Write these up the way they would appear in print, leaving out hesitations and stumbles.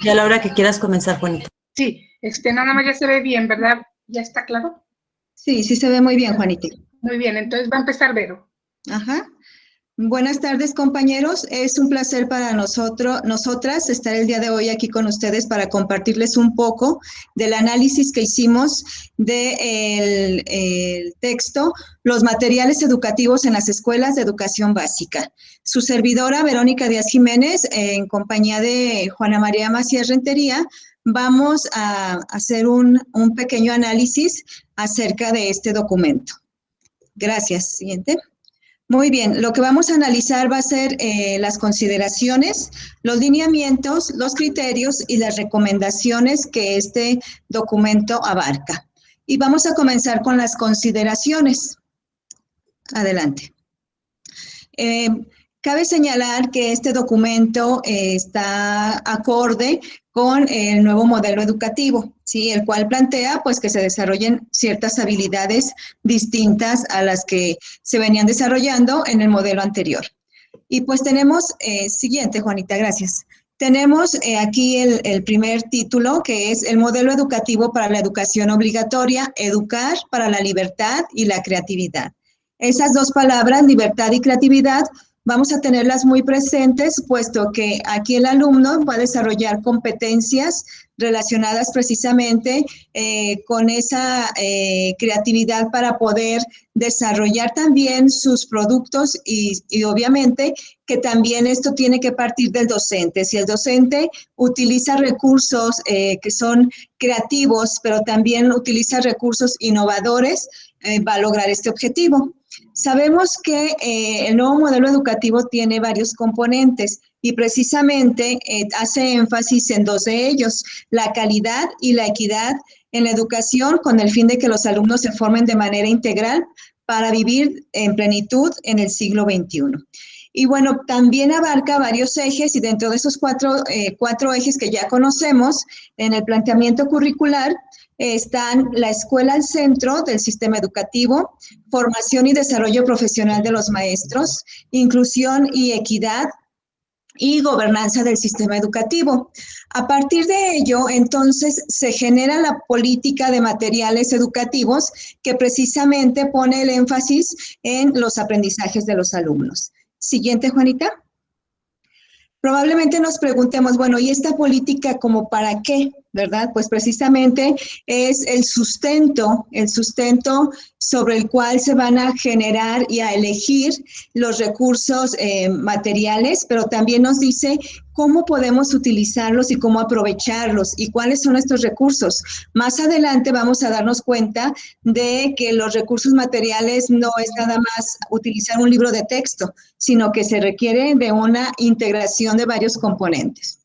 Y a la hora que quieras comenzar, Juanita. Sí, nada más ya se ve bien, ¿verdad? ¿Ya está claro? Sí, sí se ve muy bien, Juanita. Muy bien, entonces va a empezar Vero. Ajá. Buenas tardes, compañeros. Es un placer para nosotras estar el día de hoy aquí con ustedes para compartirles un poco del análisis que hicimos del texto Los materiales educativos en las escuelas de educación básica. Su servidora, Verónica Díaz Jiménez, en compañía de Juana María Macías Rentería, vamos a hacer un pequeño análisis acerca de este documento. Gracias. Siguiente. Muy bien, lo que vamos a analizar va a ser las consideraciones, los lineamientos, los criterios y las recomendaciones que este documento abarca. Y vamos a comenzar con las consideraciones. Adelante. Cabe señalar que este documento está acorde con el nuevo modelo educativo, ¿sí? El cual plantea pues, que se desarrollen ciertas habilidades distintas a las que se venían desarrollando en el modelo anterior. Y pues tenemos, siguiente, Juanita, gracias. Tenemos aquí el primer título, que es el modelo educativo para la educación obligatoria, educar para la libertad y la creatividad. Esas dos palabras, libertad y creatividad, vamos a tenerlas muy presentes, puesto que aquí el alumno va a desarrollar competencias relacionadas precisamente con esa creatividad para poder desarrollar también sus productos y obviamente que también esto tiene que partir del docente. Si el docente utiliza recursos que son creativos, pero también utiliza recursos innovadores, va a lograr este objetivo. Sabemos que el nuevo modelo educativo tiene varios componentes y precisamente hace énfasis en dos de ellos, la calidad y la equidad en la educación con el fin de que los alumnos se formen de manera integral para vivir en plenitud en el siglo XXI. Y bueno, también abarca varios ejes y dentro de esos cuatro ejes que ya conocemos en el planteamiento curricular, están la escuela al centro del sistema educativo, formación y desarrollo profesional de los maestros, inclusión y equidad y gobernanza del sistema educativo. A partir de ello, entonces, se genera la política de materiales educativos que precisamente pone el énfasis en los aprendizajes de los alumnos. Siguiente, Juanita. Probablemente nos preguntemos, bueno, ¿y esta política como para qué? ¿Verdad? Pues precisamente es el sustento sobre el cual se van a generar y a elegir los recursos materiales, pero también nos dice cómo podemos utilizarlos y cómo aprovecharlos y cuáles son estos recursos. Más adelante vamos a darnos cuenta de que los recursos materiales no es nada más utilizar un libro de texto, sino que se requiere de una integración de varios componentes.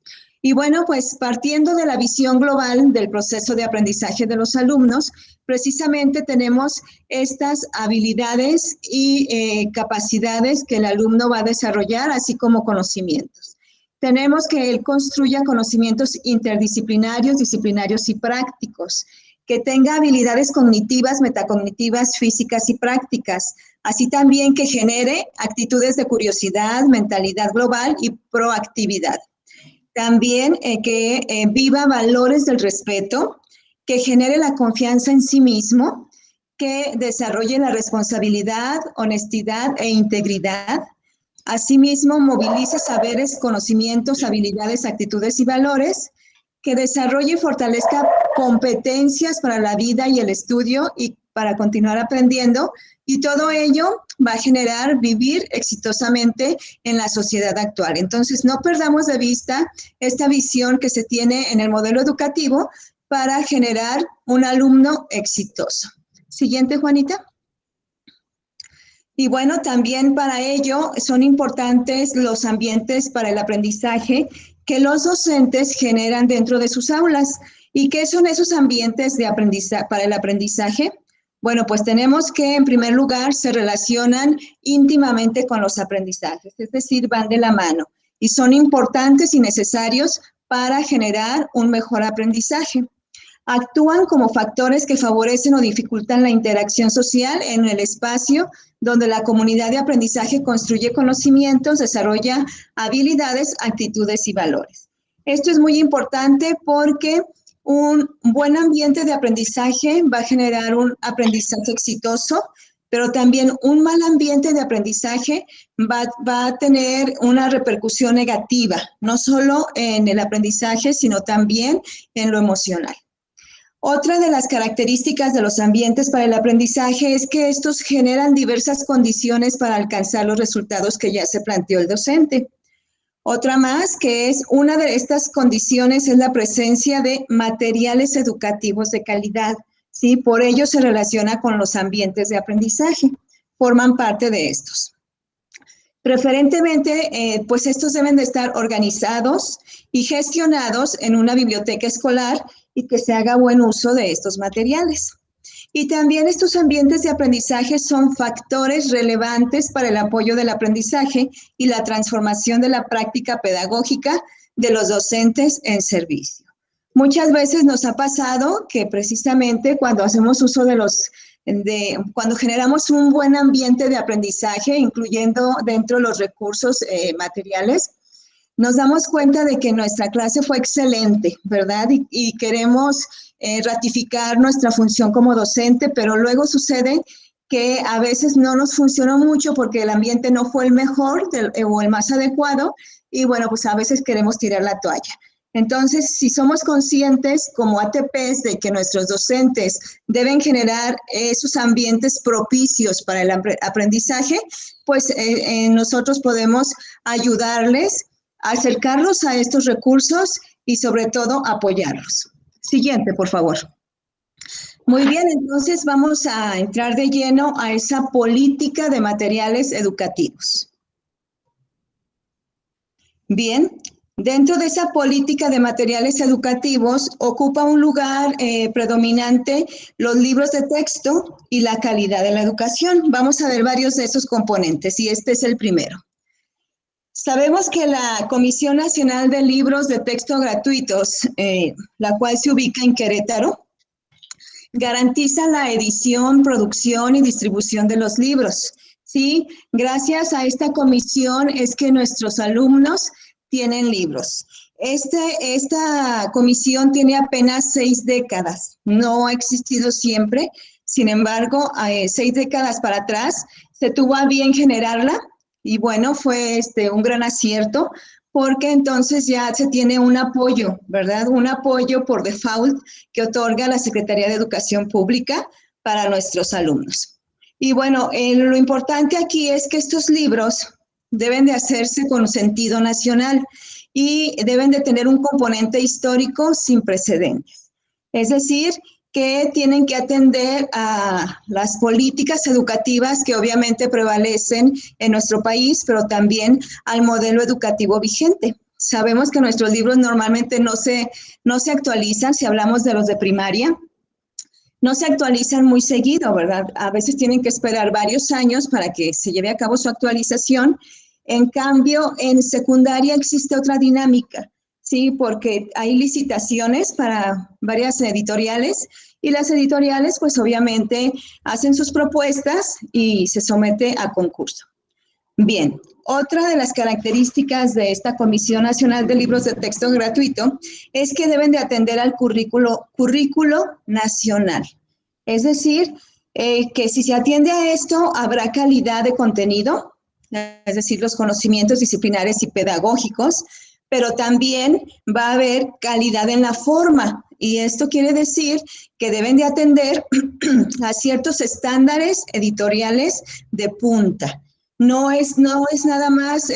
Y bueno, pues partiendo de la visión global del proceso de aprendizaje de los alumnos, precisamente tenemos estas habilidades y capacidades que el alumno va a desarrollar, así como conocimientos. Tenemos que él construya conocimientos interdisciplinarios, disciplinarios y prácticos, que tenga habilidades cognitivas, metacognitivas, físicas y prácticas, así también que genere actitudes de curiosidad, mentalidad global y proactividad. También que viva valores del respeto, que genere la confianza en sí mismo, que desarrolle la responsabilidad, honestidad e integridad. Asimismo, movilice saberes, conocimientos, habilidades, actitudes y valores, que desarrolle y fortalezca competencias para la vida y el estudio y para continuar aprendiendo, y todo ello va a generar vivir exitosamente en la sociedad actual. Entonces, no perdamos de vista esta visión que se tiene en el modelo educativo para generar un alumno exitoso. Siguiente, Juanita. Y bueno, también para ello son importantes los ambientes para el aprendizaje que los docentes generan dentro de sus aulas. ¿Y qué son esos ambientes de aprendizaje para el aprendizaje? Bueno, pues tenemos que en primer lugar se relacionan íntimamente con los aprendizajes, es decir, van de la mano y son importantes y necesarios para generar un mejor aprendizaje. Actúan como factores que favorecen o dificultan la interacción social en el espacio donde la comunidad de aprendizaje construye conocimientos, desarrolla habilidades, actitudes y valores. Esto es muy importante porque un buen ambiente de aprendizaje va a generar un aprendizaje exitoso, pero también un mal ambiente de aprendizaje va a tener una repercusión negativa, no solo en el aprendizaje, sino también en lo emocional. Otra de las características de los ambientes para el aprendizaje es que estos generan diversas condiciones para alcanzar los resultados que ya se planteó el docente. Otra más, que es una de estas condiciones, es la presencia de materiales educativos de calidad, ¿sí? Por ello se relaciona con los ambientes de aprendizaje, forman parte de estos. Preferentemente, pues estos deben de estar organizados y gestionados en una biblioteca escolar y que se haga buen uso de estos materiales. Y también estos ambientes de aprendizaje son factores relevantes para el apoyo del aprendizaje y la transformación de la práctica pedagógica de los docentes en servicio. Muchas veces nos ha pasado que precisamente cuando hacemos uso cuando generamos un buen ambiente de aprendizaje, incluyendo dentro los recursos materiales, nos damos cuenta de que nuestra clase fue excelente, ¿verdad? Y queremos ratificar nuestra función como docente, pero luego sucede que a veces no nos funcionó mucho porque el ambiente no fue el mejor o el más adecuado y bueno, pues a veces queremos tirar la toalla. Entonces, si somos conscientes como ATPs de que nuestros docentes deben generar esos ambientes propicios para el aprendizaje, pues nosotros podemos ayudarles, acercarlos a estos recursos y sobre todo apoyarlos. Siguiente, por favor. Muy bien, entonces vamos a entrar de lleno a esa política de materiales educativos. Bien, dentro de esa política de materiales educativos ocupa un lugar predominante los libros de texto y la calidad de la educación. Vamos a ver varios de esos componentes y este es el primero. Sabemos que la Comisión Nacional de Libros de Texto Gratuitos, la cual se ubica en Querétaro, garantiza la edición, producción y distribución de los libros. ¿Sí? Gracias a esta comisión es que nuestros alumnos tienen libros. Esta comisión tiene apenas 6 décadas, no ha existido siempre, sin embargo, 6 décadas para atrás se tuvo a bien generarla y bueno, fue un gran acierto porque entonces ya se tiene un apoyo, ¿verdad? Un apoyo por default que otorga la Secretaría de Educación Pública para nuestros alumnos. Y bueno, lo importante aquí es que estos libros deben de hacerse con sentido nacional y deben de tener un componente histórico sin precedentes. Es decir, que tienen que atender a las políticas educativas que obviamente prevalecen en nuestro país, pero también al modelo educativo vigente. Sabemos que nuestros libros normalmente no se actualizan, si hablamos de los de primaria, no se actualizan muy seguido, ¿verdad? A veces tienen que esperar varios años para que se lleve a cabo su actualización. En cambio, en secundaria existe otra dinámica, ¿sí? Porque hay licitaciones para varias editoriales y las editoriales, pues obviamente, hacen sus propuestas y se somete a concurso. Bien, otra de las características de esta Comisión Nacional de Libros de Texto Gratuito es que deben de atender al currículo nacional. Es decir, que si se atiende a esto, habrá calidad de contenido, es decir, los conocimientos disciplinares y pedagógicos, pero también va a haber calidad en la forma. Y esto quiere decir que deben de atender a ciertos estándares editoriales de punta. No es nada más,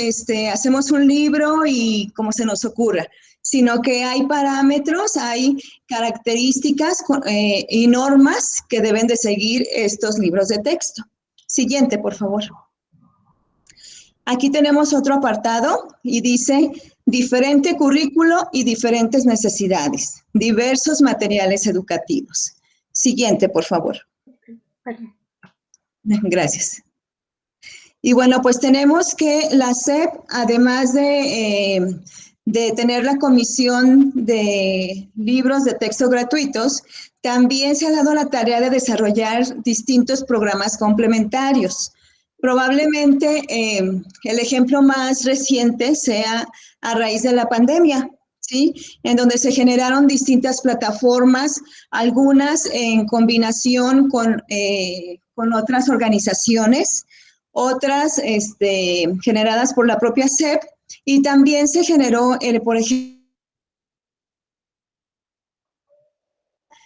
hacemos un libro y como se nos ocurra, sino que hay parámetros, hay características y normas que deben de seguir estos libros de texto. Siguiente, por favor. Aquí tenemos otro apartado y dice diferente currículo y diferentes necesidades, diversos materiales educativos. Siguiente, por favor. Gracias. Y bueno, pues tenemos que la SEP, además de tener la comisión de libros de texto gratuitos, también se ha dado la tarea de desarrollar distintos programas complementarios. Probablemente el ejemplo más reciente sea a raíz de la pandemia, ¿sí? En donde se generaron distintas plataformas, algunas en combinación con otras organizaciones, otras generadas por la propia SEP, y también se generó, por ejemplo,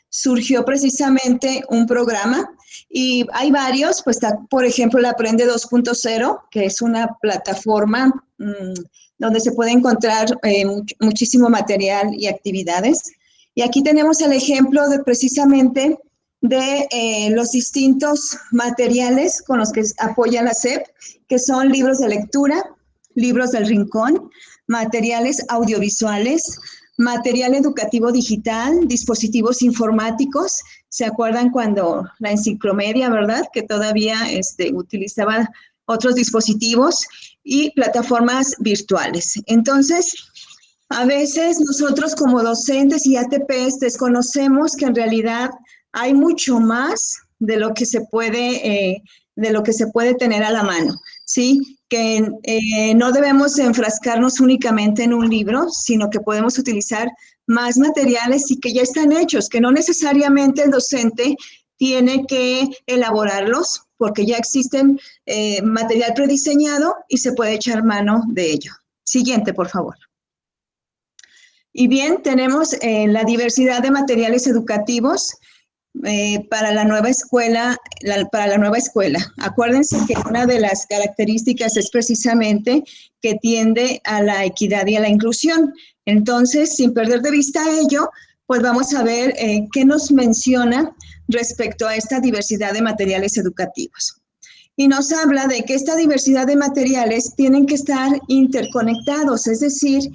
surgió precisamente un programa y hay varios, pues está, por ejemplo, la Aprende 2.0, que es una plataforma donde se puede encontrar muchísimo material y actividades. Y aquí tenemos el ejemplo de precisamente de los distintos materiales con los que apoya la SEP, que son libros de lectura, libros del rincón, materiales audiovisuales, material educativo digital, dispositivos informáticos. ¿Se acuerdan cuando la enciclomedia, verdad? Que todavía utilizaba otros dispositivos y plataformas virtuales. Entonces, a veces nosotros como docentes y ATPs desconocemos que en realidad hay mucho más de lo que se puede tener a la mano, ¿sí? Que no debemos enfrascarnos únicamente en un libro, sino que podemos utilizar más materiales y que ya están hechos, que no necesariamente el docente tiene que elaborarlos, porque ya existen material prediseñado y se puede echar mano de ello. Siguiente, por favor. Y bien, tenemos la diversidad de materiales educativos para la nueva escuela, Acuérdense que una de las características es precisamente que tiende a la equidad y a la inclusión. Entonces, sin perder de vista ello, pues vamos a ver qué nos menciona respecto a esta diversidad de materiales educativos. Y nos habla de que esta diversidad de materiales tienen que estar interconectados, es decir,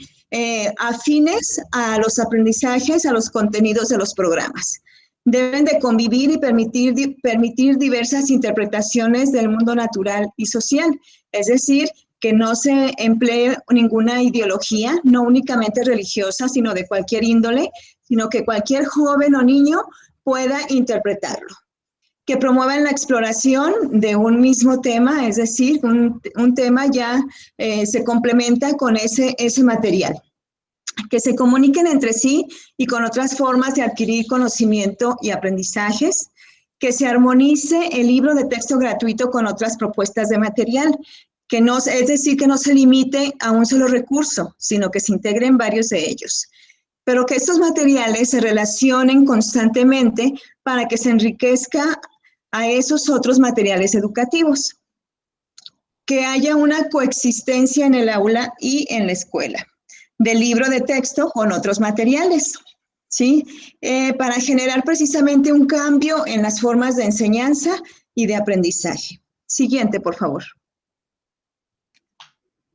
afines a los aprendizajes, a los contenidos de los programas. Deben de convivir y permitir diversas interpretaciones del mundo natural y social, es decir, que no se emplee ninguna ideología, no únicamente religiosa, sino de cualquier índole, sino que cualquier joven o niño pueda interpretarlo. Que promuevan la exploración de un mismo tema, es decir, un tema ya se complementa con ese material. Que se comuniquen entre sí y con otras formas de adquirir conocimiento y aprendizajes, que se armonice el libro de texto gratuito con otras propuestas de material, es decir, que no se limite a un solo recurso, sino que se integren varios de ellos, pero que estos materiales se relacionen constantemente para que se enriquezca a esos otros materiales educativos, que haya una coexistencia en el aula y en la escuela del libro de texto con otros materiales, ¿sí? Para generar precisamente un cambio en las formas de enseñanza y de aprendizaje. Siguiente, por favor.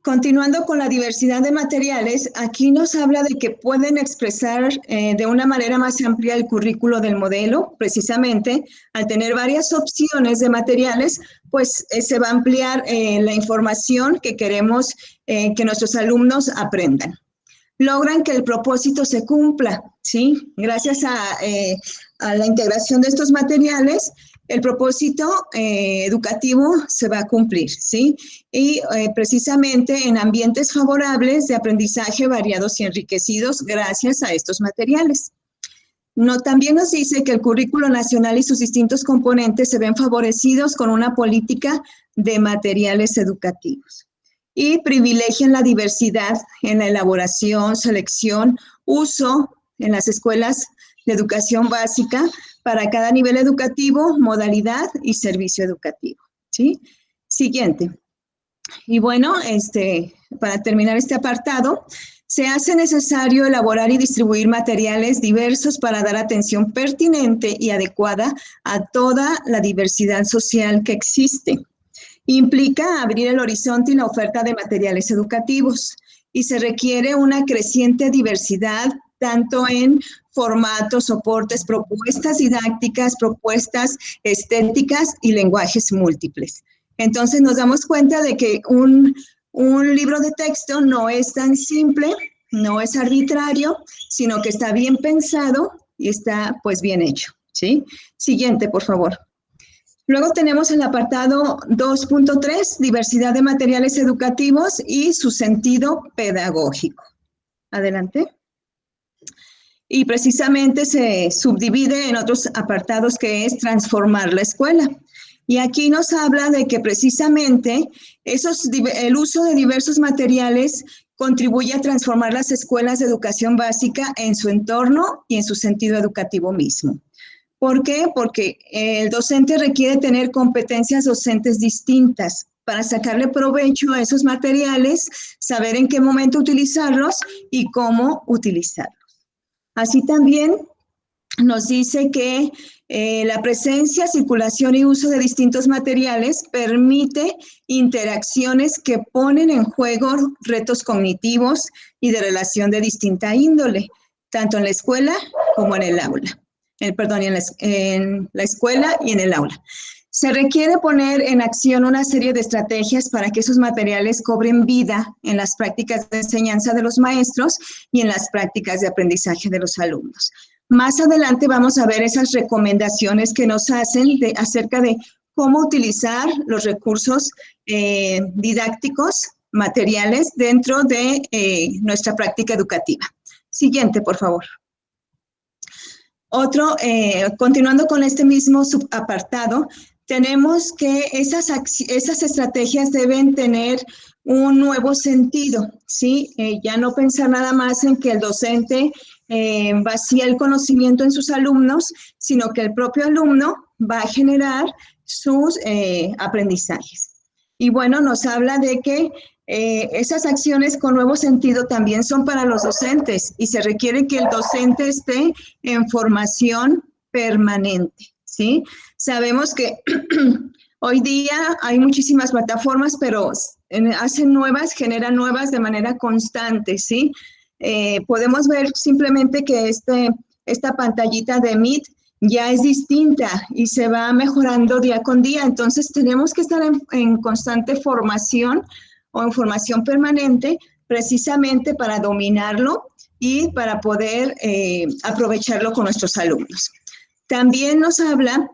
Continuando con la diversidad de materiales, aquí nos habla de que pueden expresar de una manera más amplia el currículo del modelo, precisamente al tener varias opciones de materiales, pues se va a ampliar la información que queremos que nuestros alumnos aprendan. Logran que el propósito se cumpla, ¿sí? Gracias a la integración de estos materiales, el propósito educativo se va a cumplir, ¿sí? Y precisamente en ambientes favorables de aprendizaje variados y enriquecidos gracias a estos materiales. También nos dice que el currículo nacional y sus distintos componentes se ven favorecidos con una política de materiales educativos. Y privilegian la diversidad en la elaboración, selección, uso en las escuelas de educación básica para cada nivel educativo, modalidad y servicio educativo, ¿sí? Siguiente. Y bueno, para terminar este apartado, se hace necesario elaborar y distribuir materiales diversos para dar atención pertinente y adecuada a toda la diversidad social que existe. Implica abrir el horizonte y la oferta de materiales educativos y se requiere una creciente diversidad tanto en formatos, soportes, propuestas didácticas, propuestas estéticas y lenguajes múltiples. Entonces nos damos cuenta de que un libro de texto no es tan simple, no es arbitrario, sino que está bien pensado y está pues bien hecho, ¿sí? Siguiente, por favor. Luego tenemos el apartado 2.3, diversidad de materiales educativos y su sentido pedagógico. Adelante. Y precisamente se subdivide en otros apartados, que es transformar la escuela. Y aquí nos habla de que precisamente el uso de diversos materiales contribuye a transformar las escuelas de educación básica en su entorno y en su sentido educativo mismo. ¿Por qué? Porque el docente requiere tener competencias docentes distintas para sacarle provecho a esos materiales, saber en qué momento utilizarlos y cómo utilizarlos. Así también nos dice que la presencia, circulación y uso de distintos materiales permite interacciones que ponen en juego retos cognitivos y de relación de distinta índole, tanto en la escuela como en el aula. En la escuela y en el aula. Se requiere poner en acción una serie de estrategias para que esos materiales cobren vida en las prácticas de enseñanza de los maestros y en las prácticas de aprendizaje de los alumnos. Más adelante vamos a ver esas recomendaciones que nos hacen acerca de cómo utilizar los recursos didácticos, materiales, dentro de nuestra práctica educativa. Siguiente, por favor. Continuando con este mismo subapartado, tenemos que esas estrategias deben tener un nuevo sentido, ¿sí? Ya no pensar nada más en que el docente vacía el conocimiento en sus alumnos, sino que el propio alumno va a generar sus aprendizajes. Y bueno, nos habla de que esas acciones con nuevo sentido también son para los docentes y se requiere que el docente esté en formación permanente, ¿sí? Sabemos que hoy día hay muchísimas plataformas, pero generan nuevas de manera constante, ¿sí? Podemos ver simplemente que esta pantallita de Meet ya es distinta y se va mejorando día con día, entonces tenemos que estar en constante formación o en formación permanente, precisamente para dominarlo y para poder aprovecharlo con nuestros alumnos. También nos habla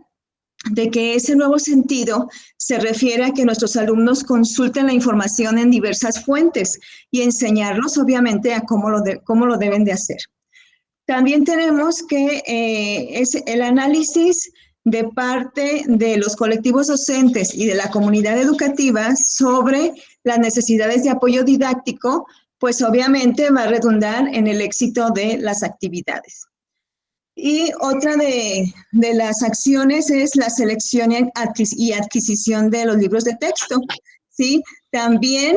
de que ese nuevo sentido se refiere a que nuestros alumnos consulten la información en diversas fuentes y enseñarlos, obviamente, a cómo lo deben de hacer. También tenemos que es el análisis de parte de los colectivos docentes y de la comunidad educativa sobre las necesidades de apoyo didáctico, pues obviamente va a redundar en el éxito de las actividades. Y otra de las acciones es la selección y adquisición de los libros de texto, ¿sí? También,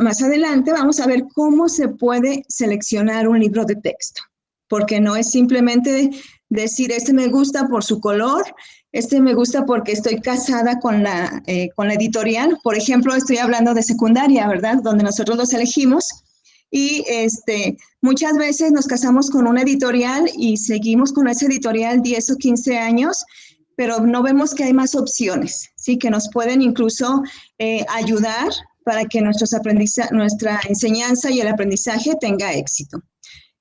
más adelante, vamos a ver cómo se puede seleccionar un libro de texto, porque no es simplemente decir, este me gusta por su color, este me gusta porque estoy casada con la editorial. Por ejemplo, estoy hablando de secundaria, ¿verdad? Donde nosotros los elegimos. Y muchas veces nos casamos con una editorial y seguimos con esa editorial 10 o 15 años, pero no vemos que hay más opciones, ¿sí? Que nos pueden incluso ayudar para que nuestra enseñanza y el aprendizaje tenga éxito.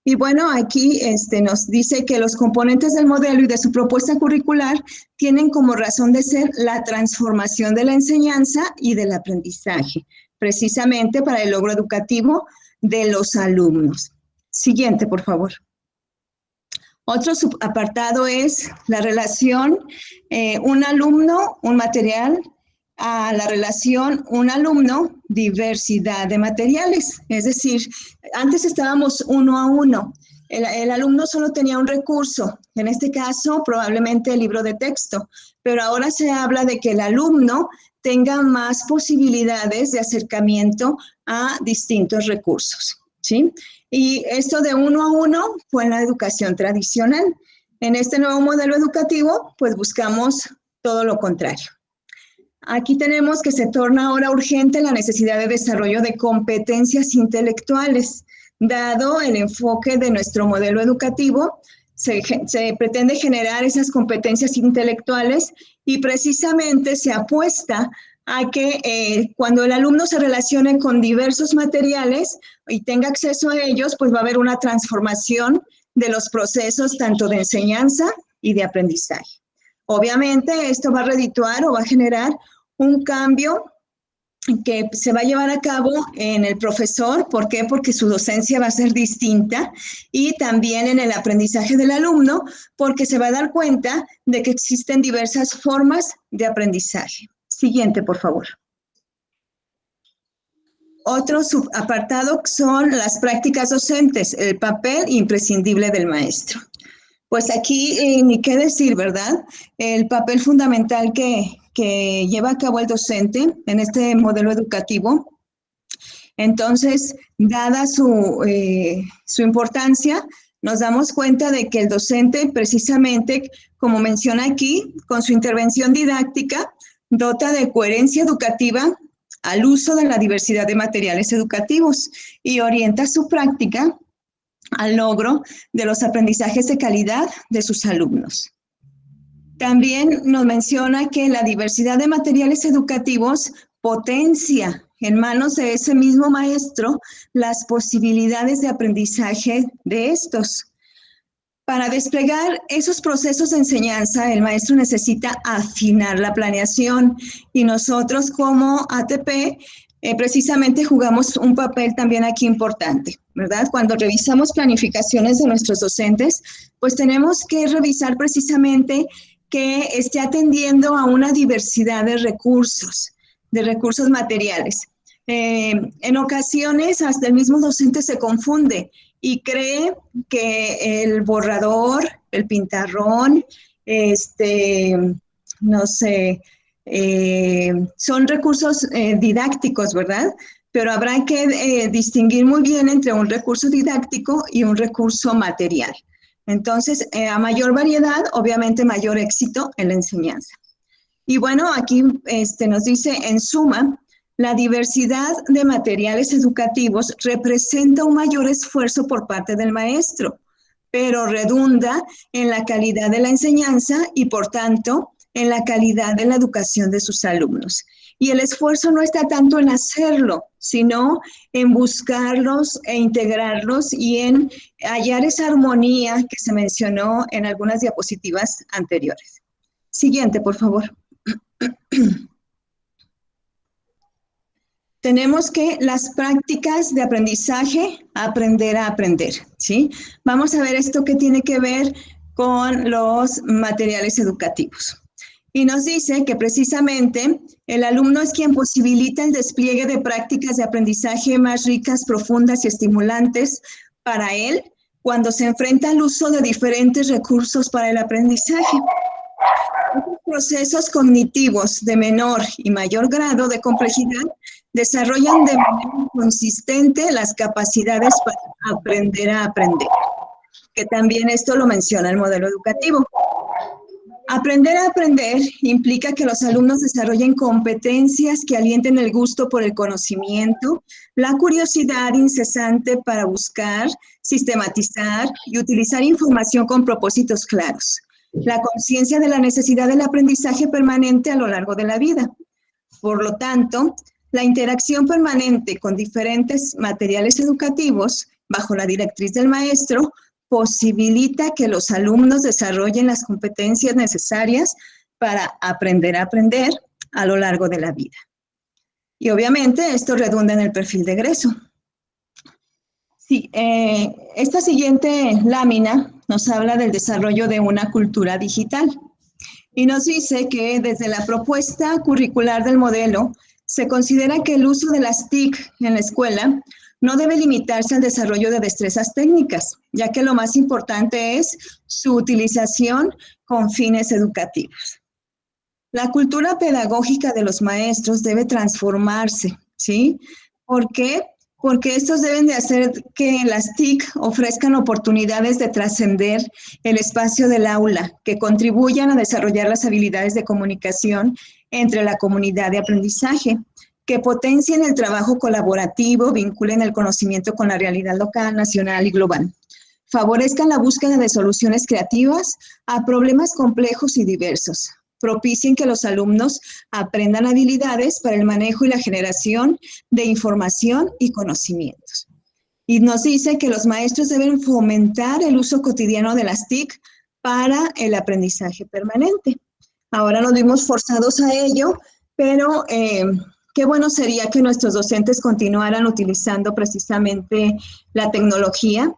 Y bueno, aquí nos dice que los componentes del modelo y de su propuesta curricular tienen como razón de ser la transformación de la enseñanza y del aprendizaje, precisamente para el logro educativo de los alumnos. Siguiente, por favor. Otro subapartado es la relación un alumno, un material, a la relación un alumno, diversidad de materiales. Es decir, antes estábamos uno a uno. El alumno solo tenía un recurso, en este caso probablemente el libro de texto, pero ahora se habla de que el alumno tenga más posibilidades de acercamiento a distintos recursos, ¿sí? Y esto de uno a uno fue en la educación tradicional. En este nuevo modelo educativo, pues buscamos todo lo contrario. Aquí tenemos que se torna ahora urgente la necesidad de desarrollo de competencias intelectuales. Dado el enfoque de nuestro modelo educativo, se pretende generar esas competencias intelectuales y precisamente se apuesta a que cuando el alumno se relacione con diversos materiales y tenga acceso a ellos, pues va a haber una transformación de los procesos tanto de enseñanza y de aprendizaje. Obviamente esto va a redituar o va a generar un cambio que se va a llevar a cabo en el profesor. ¿Por qué? Porque su docencia va a ser distinta, y también en el aprendizaje del alumno, porque se va a dar cuenta de que existen diversas formas de aprendizaje. Siguiente, por favor. Otro subapartado son las prácticas docentes, el papel imprescindible del maestro. Pues aquí ni qué decir, ¿verdad? El papel fundamental que lleva a cabo el docente en este modelo educativo. Entonces, dada su importancia, nos damos cuenta de que el docente, precisamente, como menciona aquí, con su intervención didáctica, dota de coherencia educativa al uso de la diversidad de materiales educativos y orienta su práctica al logro de los aprendizajes de calidad de sus alumnos. También nos menciona que la diversidad de materiales educativos potencia en manos de ese mismo maestro las posibilidades de aprendizaje de estos. Para desplegar esos procesos de enseñanza, el maestro necesita afinar la planeación, y nosotros como ATP precisamente jugamos un papel también aquí importante, ¿verdad? Cuando revisamos planificaciones de nuestros docentes, pues tenemos que revisar precisamente que esté atendiendo a una diversidad de recursos materiales. En ocasiones hasta el mismo docente se confunde y cree que el borrador, el pintarrón, no sé, son recursos didácticos, ¿verdad? Pero habrá que distinguir muy bien entre un recurso didáctico y un recurso material. Entonces, a mayor variedad, obviamente mayor éxito en la enseñanza. Y bueno, aquí nos dice, en suma, la diversidad de materiales educativos representa un mayor esfuerzo por parte del maestro, pero redunda en la calidad de la enseñanza y, por tanto, en la calidad de la educación de sus alumnos. Y el esfuerzo no está tanto en hacerlo, sino en buscarlos e integrarlos y en hallar esa armonía que se mencionó en algunas diapositivas anteriores. Siguiente, por favor. Tenemos que las prácticas de aprendizaje, aprender a aprender, ¿sí? Vamos a ver esto que tiene que ver con los materiales educativos. Y nos dice que precisamente el alumno es quien posibilita el despliegue de prácticas de aprendizaje más ricas, profundas y estimulantes para él cuando se enfrenta al uso de diferentes recursos para el aprendizaje. Estos procesos cognitivos de menor y mayor grado de complejidad desarrollan de manera consistente las capacidades para aprender a aprender, que también esto lo menciona el modelo educativo. Aprender a aprender implica que los alumnos desarrollen competencias que alienten el gusto por el conocimiento, la curiosidad incesante para buscar, sistematizar y utilizar información con propósitos claros, la conciencia de la necesidad del aprendizaje permanente a lo largo de la vida. Por lo tanto, la interacción permanente con diferentes materiales educativos, bajo la directriz del maestro, posibilita que los alumnos desarrollen las competencias necesarias para aprender a aprender a lo largo de la vida. Y obviamente esto redunda en el perfil de egreso. Sí, esta siguiente lámina nos habla del desarrollo de una cultura digital y nos dice que desde la propuesta curricular del modelo se considera que el uso de las TIC en la escuela no debe limitarse al desarrollo de destrezas técnicas, ya que lo más importante es su utilización con fines educativos. La cultura pedagógica de los maestros debe transformarse, ¿sí? ¿Por qué? Porque estos deben de hacer que las TIC ofrezcan oportunidades de trascender el espacio del aula, que contribuyan a desarrollar las habilidades de comunicación entre la comunidad de aprendizaje, que potencien el trabajo colaborativo, vinculen el conocimiento con la realidad local, nacional y global, favorezcan la búsqueda de soluciones creativas a problemas complejos y diversos, propicien que los alumnos aprendan habilidades para el manejo y la generación de información y conocimientos. Y nos dice que los maestros deben fomentar el uso cotidiano de las TIC para el aprendizaje permanente. Ahora nos vimos forzados a ello, pero qué bueno sería que nuestros docentes continuaran utilizando precisamente la tecnología.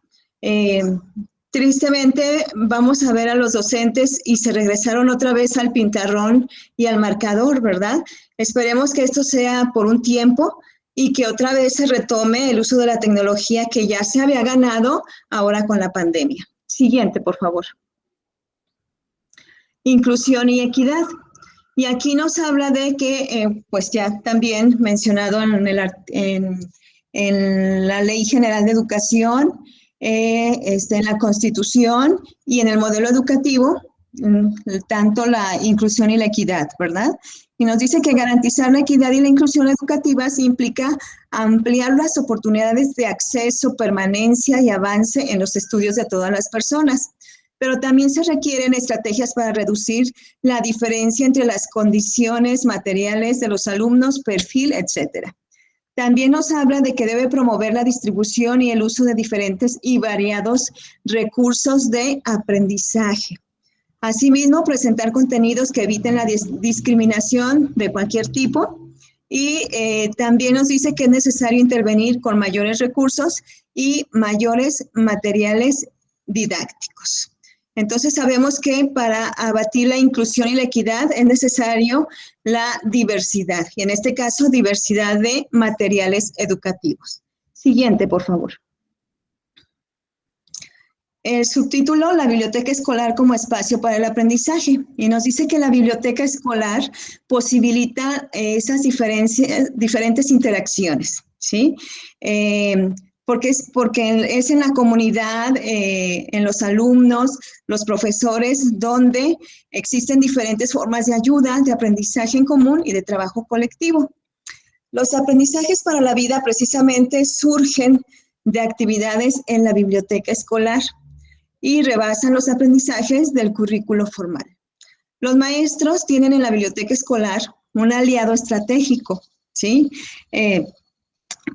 Tristemente vamos a ver a los docentes y se regresaron otra vez al pintarrón y al marcador, ¿verdad? Esperemos que esto sea por un tiempo y que otra vez se retome el uso de la tecnología que ya se había ganado ahora con la pandemia. Siguiente, por favor. Inclusión y equidad. Y aquí nos habla de que, pues ya también mencionado en la Ley General de Educación, en la Constitución y en el modelo educativo, tanto la inclusión y la equidad, ¿verdad? Y nos dice que garantizar la equidad y la inclusión educativa implica ampliar las oportunidades de acceso, permanencia y avance en los estudios de todas las personas. Pero también se requieren estrategias para reducir la diferencia entre las condiciones materiales de los alumnos, perfil, etcétera. También nos habla de que debe promover la distribución y el uso de diferentes y variados recursos de aprendizaje. Asimismo, presentar contenidos que eviten la discriminación de cualquier tipo. Y también nos dice que es necesario intervenir con mayores recursos y mayores materiales didácticos. Entonces sabemos que para abatir la inclusión y la equidad es necesario la diversidad, y en este caso diversidad de materiales educativos. Siguiente, por favor. El subtítulo, la biblioteca escolar como espacio para el aprendizaje, y nos dice que la biblioteca escolar posibilita esas diferentes interacciones, ¿sí? Porque es en la comunidad, en los alumnos, los profesores, donde existen diferentes formas de ayuda, de aprendizaje en común y de trabajo colectivo. Los aprendizajes para la vida precisamente surgen de actividades en la biblioteca escolar y rebasan los aprendizajes del currículo formal. Los maestros tienen en la biblioteca escolar un aliado estratégico, ¿sí?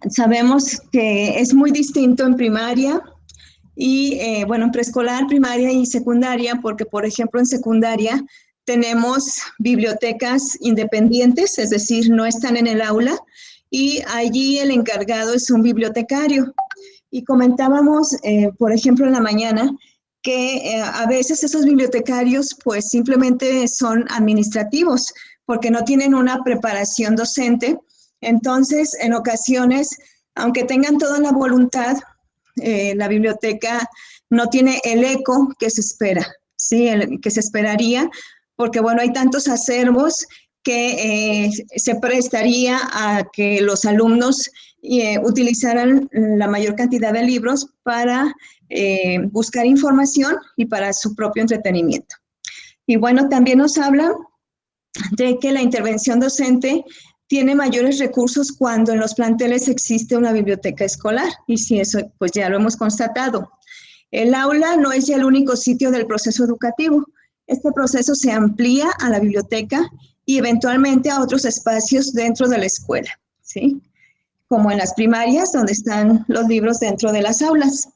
Sabemos que es muy distinto en primaria y, bueno, en preescolar, primaria y secundaria, porque, por ejemplo, en secundaria tenemos bibliotecas independientes, es decir, no están en el aula, y allí el encargado es un bibliotecario. Y comentábamos, por ejemplo, en la mañana, que a veces esos bibliotecarios pues simplemente son administrativos, porque no tienen una preparación docente. Entonces, en ocasiones, aunque tengan toda la voluntad, la biblioteca no tiene el eco que se espera, ¿sí? Que se esperaría, porque bueno, hay tantos acervos que se prestaría a que los alumnos utilizaran la mayor cantidad de libros para buscar información y para su propio entretenimiento. Y bueno, también nos habla de que la intervención docente tiene mayores recursos cuando en los planteles existe una biblioteca escolar, y sí, eso pues ya lo hemos constatado. El aula no es ya el único sitio del proceso educativo. Este proceso se amplía a la biblioteca y eventualmente a otros espacios dentro de la escuela, ¿sí? Como en las primarias, donde están los libros dentro de las aulas.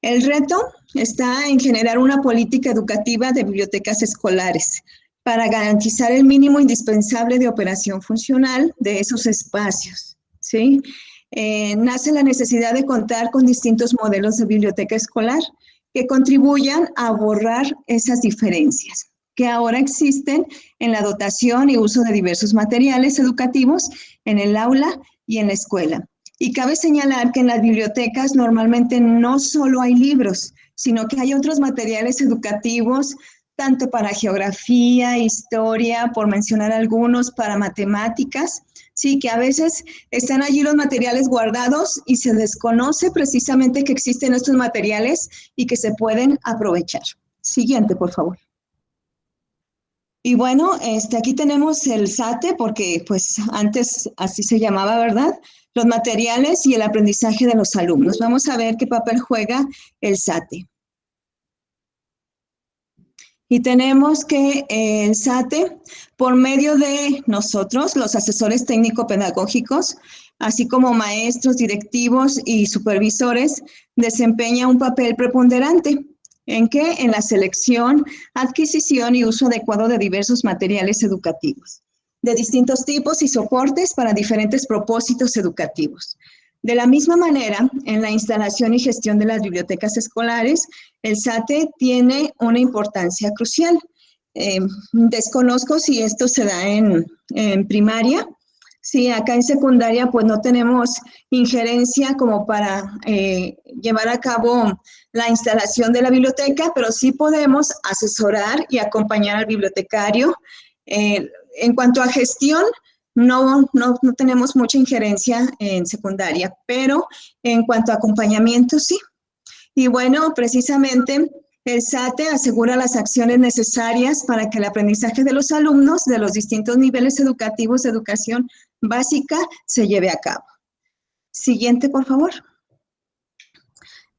El reto está en generar una política educativa de bibliotecas escolares para garantizar el mínimo indispensable de operación funcional de esos espacios, ¿sí? Nace la necesidad de contar con distintos modelos de biblioteca escolar que contribuyan a borrar esas diferencias que ahora existen en la dotación y uso de diversos materiales educativos en el aula y en la escuela. Y cabe señalar que en las bibliotecas normalmente no solo hay libros, sino que hay otros materiales educativos, tanto para geografía, historia, por mencionar algunos, para matemáticas, sí, que a veces están allí los materiales guardados y se desconoce precisamente que existen estos materiales y que se pueden aprovechar. Siguiente, por favor. Y bueno, aquí tenemos el SATE, porque pues antes así se llamaba, ¿verdad? Los materiales y el aprendizaje de los alumnos. Vamos a ver qué papel juega el SATE. Y tenemos que el SATE, por medio de nosotros, los asesores técnico-pedagógicos, así como maestros, directivos y supervisores, desempeña un papel preponderante. ¿En qué? En la selección, adquisición y uso adecuado de diversos materiales educativos. de distintos tipos y soportes para diferentes propósitos educativos. De la misma manera, en la instalación y gestión de las bibliotecas escolares, el SATE tiene una importancia crucial. Desconozco si esto se da en primaria. Sí, acá en secundaria pues no tenemos injerencia como para llevar a cabo la instalación de la biblioteca, pero sí podemos asesorar y acompañar al bibliotecario. En cuanto a gestión, no tenemos mucha injerencia en secundaria, pero en cuanto a acompañamiento, sí. Y bueno, precisamente el SATE asegura las acciones necesarias para que el aprendizaje de los alumnos de los distintos niveles educativos de educación básica se lleve a cabo. Siguiente, por favor.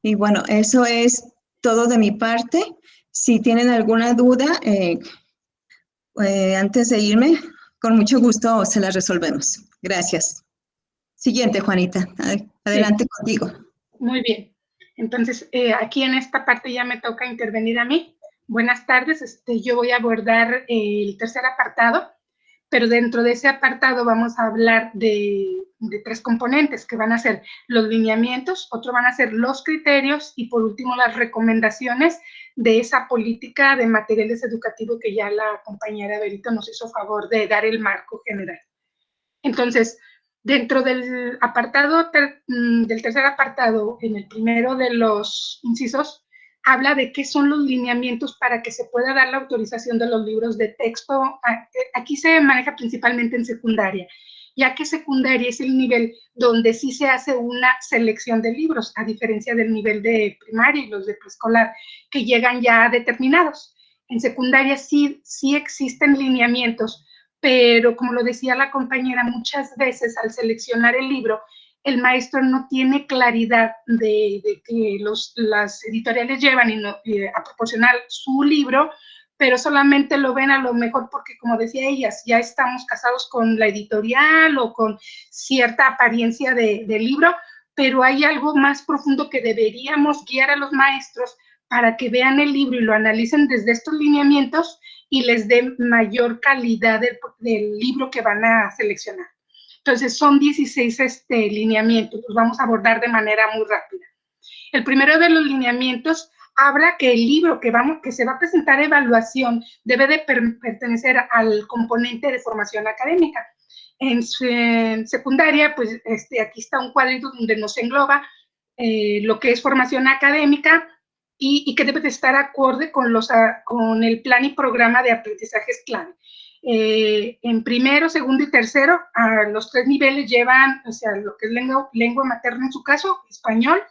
Y bueno, eso es todo de mi parte. Si tienen alguna duda, antes de irme, con mucho gusto se las resolvemos. Gracias. Siguiente, Juanita. Adelante contigo. Muy bien. Entonces, aquí en esta parte ya me toca intervenir a mí. Buenas tardes. Yo voy a abordar el tercer apartado, pero dentro de ese apartado vamos a hablar de tres componentes que van a ser los lineamientos, otro van a ser los criterios y por último las recomendaciones de esa política de materiales educativos que ya la compañera Berito nos hizo favor de dar el marco general. Entonces, dentro del apartado, del tercer apartado, en el primero de los incisos, habla de qué son los lineamientos para que se pueda dar la autorización de los libros de texto. Aquí se maneja principalmente en secundaria, ya que secundaria es el nivel donde sí se hace una selección de libros, a diferencia del nivel de primaria y los de preescolar, que llegan ya determinados. En secundaria sí existen lineamientos, pero como lo decía la compañera, muchas veces al seleccionar el libro, el maestro no tiene claridad de que las editoriales llevan a proporcionar su libro, pero solamente lo ven a lo mejor porque, como decía ellas, ya estamos casados con la editorial o con cierta apariencia de libro, pero hay algo más profundo que deberíamos guiar a los maestros para que vean el libro y lo analicen desde estos lineamientos y les dé mayor calidad del libro que van a seleccionar. Entonces, son 16 lineamientos, los vamos a abordar de manera muy rápida. El primero de los lineamientos habla que el libro que se va a presentar a evaluación debe de pertenecer al componente de formación académica. En secundaria, pues aquí está un cuadrito donde nos engloba lo que es formación académica, y que debe de estar acorde con el plan y programa de aprendizajes clave. En primero, segundo y tercero, a los 3 niveles llevan, o sea, lo que es lengua materna en su caso, español,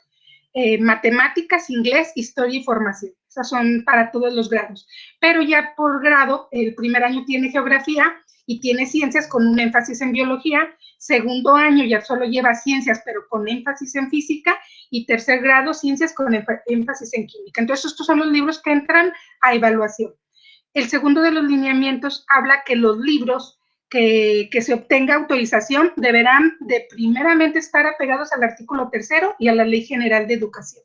matemáticas, inglés, historia y formación. Esas son para todos los grados. Pero ya por grado, el primer año tiene geografía y tiene ciencias con un énfasis en biología, segundo año ya solo lleva ciencias, pero con énfasis en física, y tercer grado, ciencias con énfasis en química. Entonces, estos son los libros que entran a evaluación. El segundo de los lineamientos habla que los libros que se obtenga autorización deberán de primeramente estar apegados al artículo 3º y a la Ley General de Educación.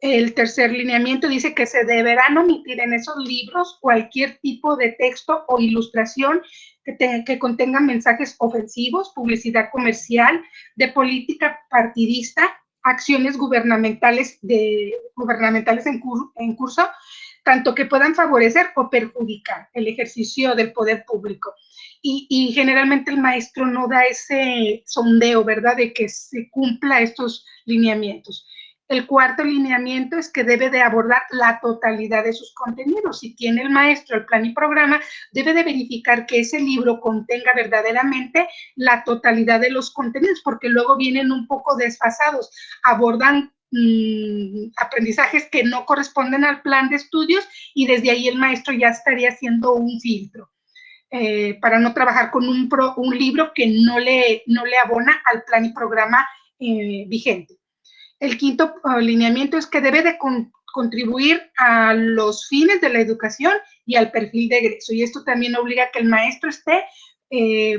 El tercer lineamiento dice que se deberán omitir en esos libros cualquier tipo de texto o ilustración que contenga mensajes ofensivos, publicidad comercial, de política partidista, acciones gubernamentales en curso, tanto que puedan favorecer o perjudicar el ejercicio del poder público. Y generalmente el maestro no da ese sondeo, ¿verdad?, de que se cumpla estos lineamientos. El cuarto lineamiento es que debe de abordar la totalidad de sus contenidos. Si tiene el maestro el plan y programa, debe de verificar que ese libro contenga verdaderamente la totalidad de los contenidos, porque luego vienen un poco desfasados, abordan aprendizajes que no corresponden al plan de estudios y desde ahí el maestro ya estaría haciendo un filtro para no trabajar con un libro que no le abona al plan y programa vigente. El quinto lineamiento es que debe de contribuir a los fines de la educación y al perfil de egreso. Y esto también obliga a que el maestro esté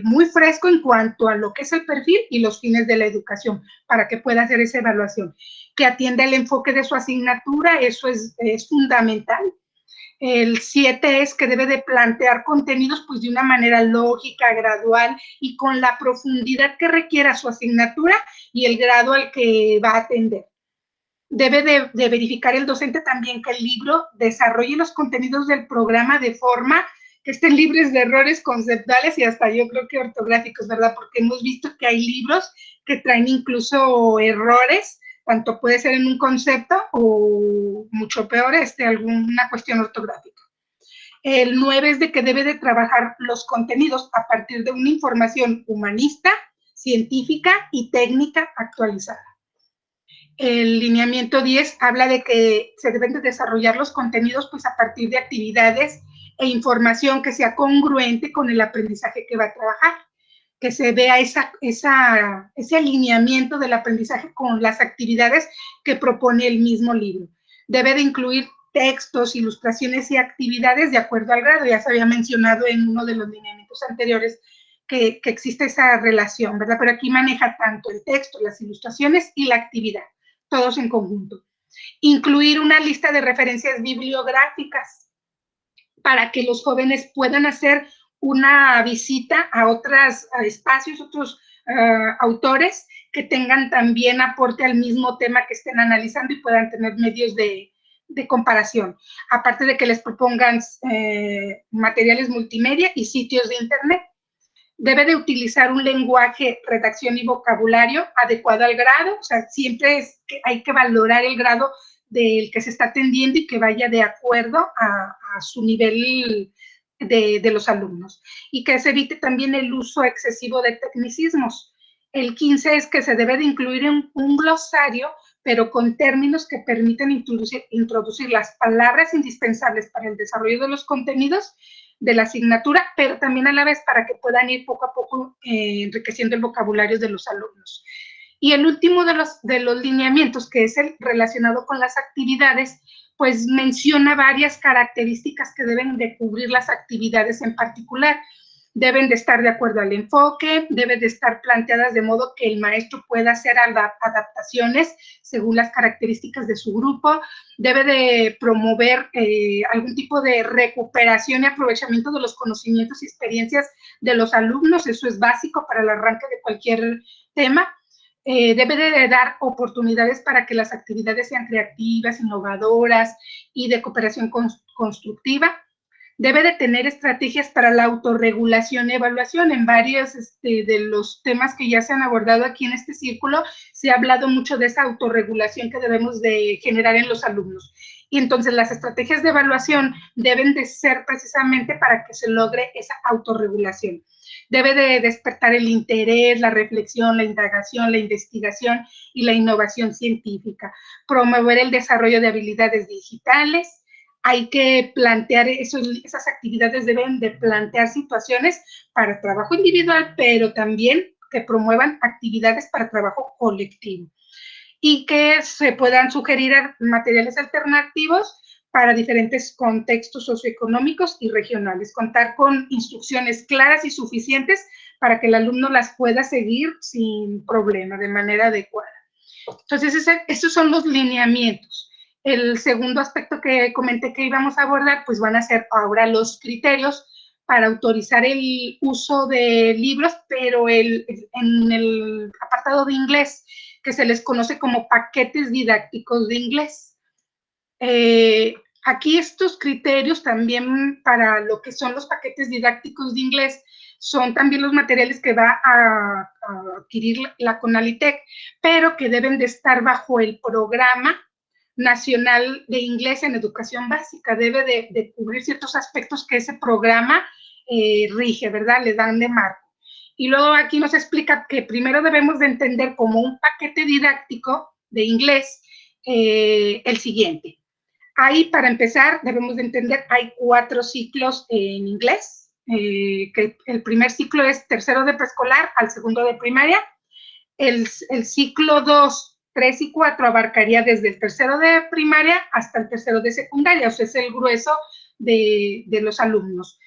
muy fresco en cuanto a lo que es el perfil y los fines de la educación para que pueda hacer esa evaluación. Que atienda el enfoque de su asignatura, eso es fundamental. El 7 es que debe de plantear contenidos pues de una manera lógica, gradual y con la profundidad que requiera su asignatura y el grado al que va a atender. Debe de verificar el docente también que el libro desarrolle los contenidos del programa de forma que estén libres de errores conceptuales y hasta yo creo que ortográficos, ¿verdad? Porque hemos visto que hay libros que traen incluso errores, tanto puede ser en un concepto o mucho peor, alguna cuestión ortográfica. El 9 es de que debe de trabajar los contenidos a partir de una información humanista, científica y técnica actualizada. El lineamiento 10 habla de que se deben de desarrollar los contenidos pues a partir de actividades e información que sea congruente con el aprendizaje que va a trabajar, que se vea ese alineamiento del aprendizaje con las actividades que propone el mismo libro. Debe de incluir textos, ilustraciones y actividades de acuerdo al grado. Ya se había mencionado en uno de los lineamientos anteriores que existe esa relación, ¿verdad? Pero aquí maneja tanto el texto, las ilustraciones y la actividad, todos en conjunto. Incluir una lista de referencias bibliográficas para que los jóvenes puedan hacer una visita a otros espacios, otros autores que tengan también aporte al mismo tema que estén analizando y puedan tener medios de comparación. Aparte de que les propongan materiales multimedia y sitios de internet. Debe de utilizar un lenguaje, redacción y vocabulario adecuado al grado, o sea, siempre hay que valorar el grado del que se está atendiendo y que vaya de acuerdo a su nivel de los alumnos. Y que se evite también el uso excesivo de tecnicismos. El 15 es que se debe de incluir un glosario, pero con términos que permiten introducir las palabras indispensables para el desarrollo de los contenidos de la asignatura, pero también a la vez para que puedan ir poco a poco enriqueciendo el vocabulario de los alumnos. Y el último de los lineamientos, que es el relacionado con las actividades, pues menciona varias características que deben de cubrir las actividades en particular. Deben de estar de acuerdo al enfoque, deben de estar planteadas de modo que el maestro pueda hacer adaptaciones según las características de su grupo, debe de promover algún tipo de recuperación y aprovechamiento de los conocimientos y experiencias de los alumnos, eso es básico para el arranque de cualquier tema. Debe de dar oportunidades para que las actividades sean creativas, innovadoras y de cooperación constructiva. Debe de tener estrategias para la autorregulación y evaluación. En varios de los temas que ya se han abordado aquí en este círculo, se ha hablado mucho de esa autorregulación que debemos de generar en los alumnos. Y entonces las estrategias de evaluación deben de ser precisamente para que se logre esa autorregulación. Debe de despertar el interés, la reflexión, la indagación, la investigación y la innovación científica. Promover el desarrollo de habilidades digitales. Hay que plantear, esas actividades deben de plantear situaciones para trabajo individual, pero también que promuevan actividades para trabajo colectivo y que se puedan sugerir materiales alternativos para diferentes contextos socioeconómicos y regionales. Contar con instrucciones claras y suficientes para que el alumno las pueda seguir sin problema, de manera adecuada. Entonces, esos son los lineamientos. El segundo aspecto que comenté que íbamos a abordar, pues van a ser ahora los criterios para autorizar el uso de libros, pero en el apartado de inglés, que se les conoce como paquetes didácticos de inglés. Aquí estos criterios también para lo que son los paquetes didácticos de inglés son también los materiales que va a adquirir la CONALITEC, pero que deben de estar bajo el Programa Nacional de Inglés en Educación Básica. Debe de cubrir ciertos aspectos que ese programa rige, ¿verdad? Le dan de marco. Y luego aquí nos explica que primero debemos de entender como un paquete didáctico de inglés el siguiente. Ahí, para empezar, debemos de entender, hay 4 ciclos en inglés, que el primer ciclo es tercero de preescolar al segundo de primaria. El ciclo 2, 3 y 4 abarcaría desde el tercero de primaria hasta el tercero de secundaria, o sea, es el grueso de los alumnos.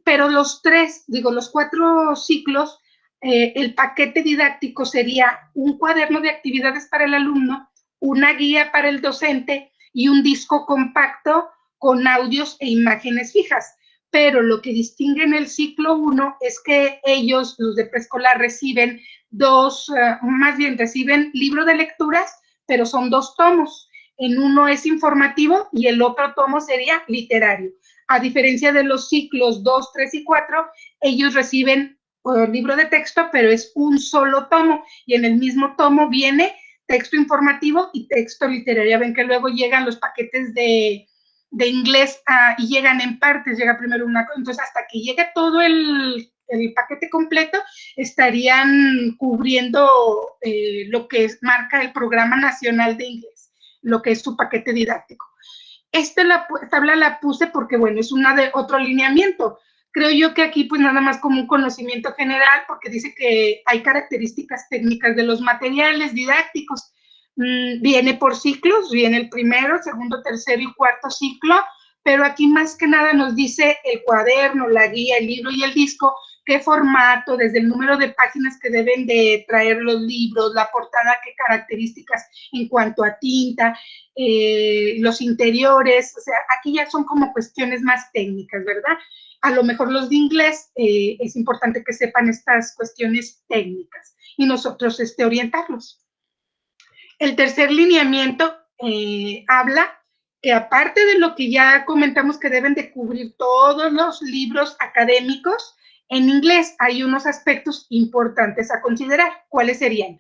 Pero los 4 ciclos, el paquete didáctico sería un cuaderno de actividades para el alumno, una guía para el docente y un disco compacto con audios e imágenes fijas. Pero lo que distingue en el ciclo 1 es que ellos, los de preescolar, reciben reciben libro de lecturas, pero son 2 tomos. En uno es informativo y el otro tomo sería literario. A diferencia de los ciclos 2, 3 y 4, ellos reciben libro de texto, pero es un solo tomo, y en el mismo tomo viene texto informativo y texto literario. Ya ven que luego llegan los paquetes de inglés y llegan en partes, llega primero una cosa, entonces hasta que llegue todo el paquete completo, estarían cubriendo lo que marca el Programa Nacional de Inglés, lo que es su paquete didáctico. Esta tabla la puse porque, bueno, es otro lineamiento. Creo yo que aquí, pues, nada más como un conocimiento general, porque dice que hay características técnicas de los materiales didácticos. Viene por ciclos, viene el primero, segundo, tercero y cuarto ciclo, pero aquí más que nada nos dice el cuaderno, la guía, el libro y el disco, qué formato, desde el número de páginas que deben de traer los libros, la portada, qué características en cuanto a tinta, los interiores, o sea, aquí ya son como cuestiones más técnicas, ¿verdad? A lo mejor los de inglés es importante que sepan estas cuestiones técnicas y nosotros orientarlos. El tercer lineamiento habla que aparte de lo que ya comentamos que deben de cubrir todos los libros académicos, en inglés hay unos aspectos importantes a considerar. ¿Cuáles serían?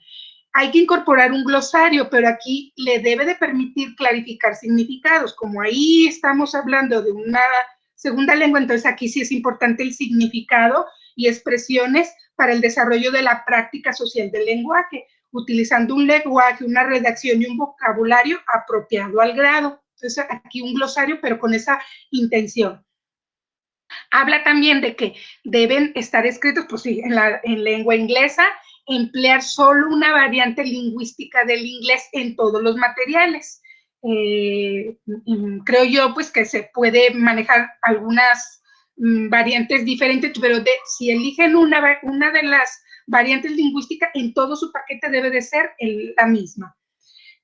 Hay que incorporar un glosario, pero aquí le debe de permitir clarificar significados. Como ahí estamos hablando de una segunda lengua, entonces aquí sí es importante el significado y expresiones para el desarrollo de la práctica social del lenguaje, utilizando un lenguaje, una redacción y un vocabulario apropiado al grado. Entonces aquí un glosario, pero con esa intención. Habla también de que deben estar escritos, pues sí, en lengua inglesa, emplear solo una variante lingüística del inglés en todos los materiales. Creo yo, pues, que se puede manejar algunas variantes diferentes, pero si eligen una de las variantes lingüísticas, en todo su paquete debe de ser la misma.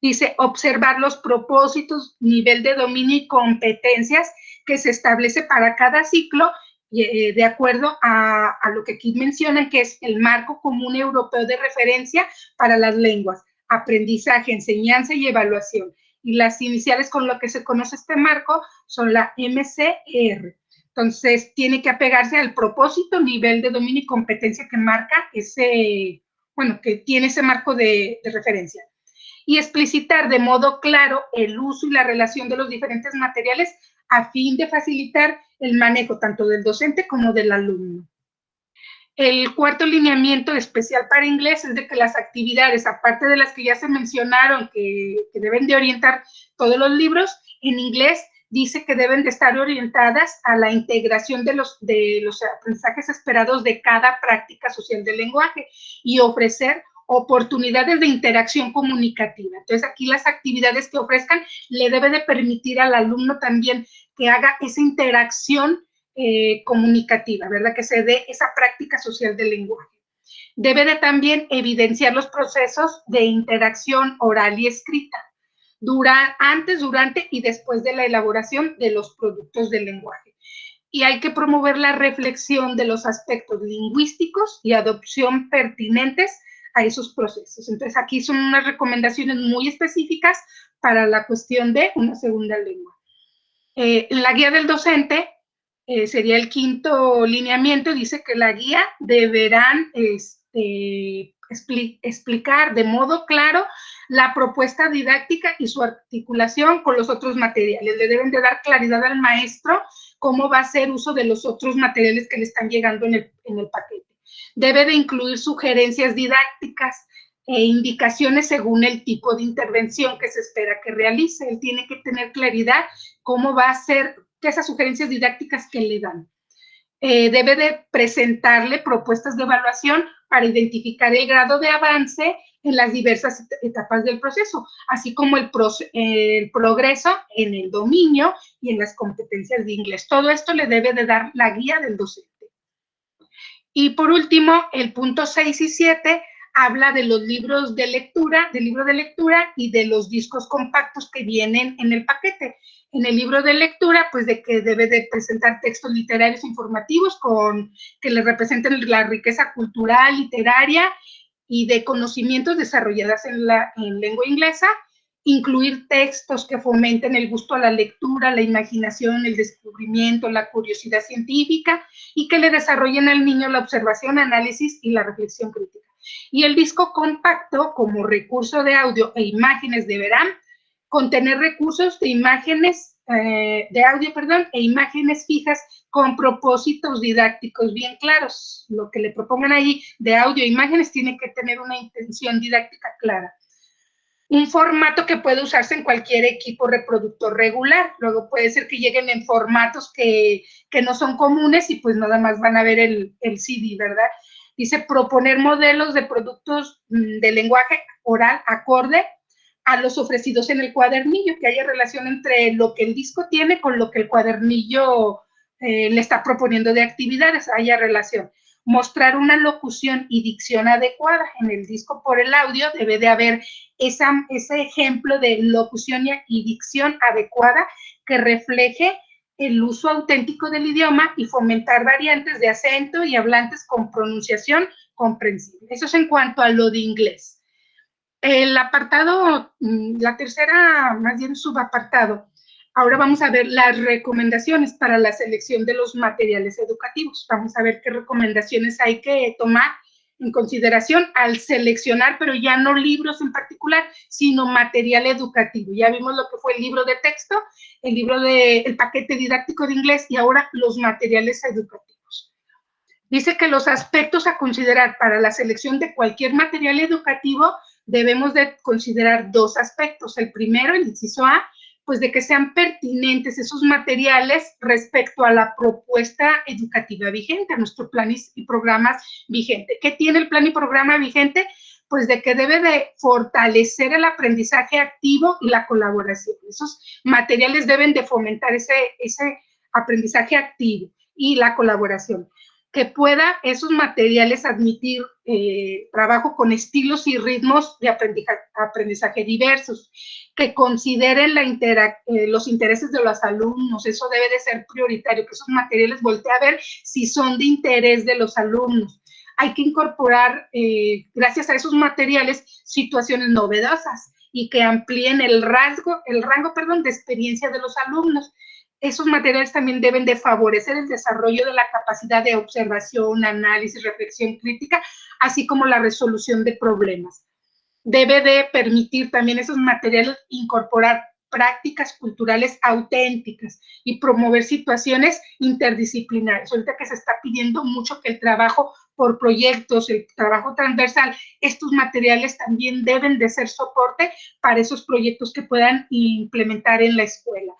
Dice, observar los propósitos, nivel de dominio y competencias que se establece para cada ciclo, de acuerdo a lo que aquí mencionan, que es el marco común europeo de referencia para las lenguas, aprendizaje, enseñanza y evaluación. Y las iniciales con lo que se conoce este marco son la MCR. Entonces, tiene que apegarse al propósito, nivel de dominio y competencia que marca que tiene ese marco de referencia. Y explicitar de modo claro el uso y la relación de los diferentes materiales a fin de facilitar el manejo tanto del docente como del alumno. El cuarto lineamiento especial para inglés es de que las actividades, aparte de las que ya se mencionaron, que deben de orientar todos los libros, en inglés dice que deben de estar orientadas a la integración de los aprendizajes esperados de cada práctica social del lenguaje y ofrecer oportunidades de interacción comunicativa. Entonces, aquí las actividades que ofrezcan le debe de permitir al alumno también que haga esa interacción comunicativa, ¿verdad? Que se dé esa práctica social del lenguaje. Debe de también evidenciar los procesos de interacción oral y escrita, antes, durante y después de la elaboración de los productos del lenguaje. Y hay que promover la reflexión de los aspectos lingüísticos y adopción pertinentes a esos procesos. Entonces, aquí son unas recomendaciones muy específicas para la cuestión de una segunda lengua. En la guía del docente, sería el quinto lineamiento, dice que la guía deberán explicar de modo claro la propuesta didáctica y su articulación con los otros materiales. Le deben de dar claridad al maestro cómo va a hacer uso de los otros materiales que le están llegando en el paquete. Debe de incluir sugerencias didácticas e indicaciones según el tipo de intervención que se espera que realice. Él tiene que tener claridad cómo va a hacer esas sugerencias didácticas que le dan. Debe de presentarle propuestas de evaluación para identificar el grado de avance en las diversas etapas del proceso, así como el progreso en el dominio y en las competencias de inglés. Todo esto le debe de dar la guía del docente. Y por último, el punto 6 y 7 habla de los libros de lectura, del libro de lectura y de los discos compactos que vienen en el paquete. En el libro de lectura, pues de que debe de presentar textos literarios informativos que le representen la riqueza cultural, literaria y de conocimientos desarrolladas en lengua inglesa, incluir textos que fomenten el gusto a la lectura, la imaginación, el descubrimiento, la curiosidad científica y que le desarrollen al niño la observación, análisis y la reflexión crítica. Y el disco compacto, como recurso de audio e imágenes, deberán contener recursos de imágenes, de audio, perdón, e imágenes fijas con propósitos didácticos bien claros. Lo que le propongan ahí de audio e imágenes tiene que tener una intención didáctica clara. Un formato que puede usarse en cualquier equipo reproductor regular. Luego puede ser que lleguen en formatos que no son comunes y pues nada más van a ver el CD, ¿verdad? Dice, proponer modelos de productos de lenguaje oral acorde a los ofrecidos en el cuadernillo, que haya relación entre lo que el disco tiene con lo que el cuadernillo le está proponiendo de actividades, haya relación. Mostrar una locución y dicción adecuada. En el disco por el audio debe de haber ese ejemplo de locución y dicción adecuada que refleje el uso auténtico del idioma y fomentar variantes de acento y hablantes con pronunciación comprensible. Eso es en cuanto a lo de inglés. El apartado, la tercera, más bien subapartado, ahora vamos a ver las recomendaciones para la selección de los materiales educativos. Vamos a ver qué recomendaciones hay que tomar en consideración al seleccionar, pero ya no libros en particular, sino material educativo. Ya vimos lo que fue el libro de texto, el paquete didáctico de inglés y ahora los materiales educativos. Dice que los aspectos a considerar para la selección de cualquier material educativo debemos de considerar dos aspectos. El primero, el inciso A, pues de que sean pertinentes esos materiales respecto a la propuesta educativa vigente, a nuestro plan y programas vigente. ¿Qué tiene el plan y programa vigente? Pues de que debe de fortalecer el aprendizaje activo y la colaboración. Esos materiales deben de fomentar ese aprendizaje activo y la colaboración. Que pueda esos materiales admitir trabajo con estilos y ritmos de aprendizaje diversos, que consideren los intereses de los alumnos. Eso debe de ser prioritario, que esos materiales voltee a ver si son de interés de los alumnos. Hay que incorporar, gracias a esos materiales, situaciones novedosas y que amplíen el rango de experiencia de los alumnos. Esos materiales también deben de favorecer el desarrollo de la capacidad de observación, análisis, reflexión crítica, así como la resolución de problemas. Debe de permitir también esos materiales incorporar prácticas culturales auténticas y promover situaciones interdisciplinarias. Ahorita que se está pidiendo mucho que el trabajo por proyectos, el trabajo transversal, estos materiales también deben de ser soporte para esos proyectos que puedan implementar en la escuela.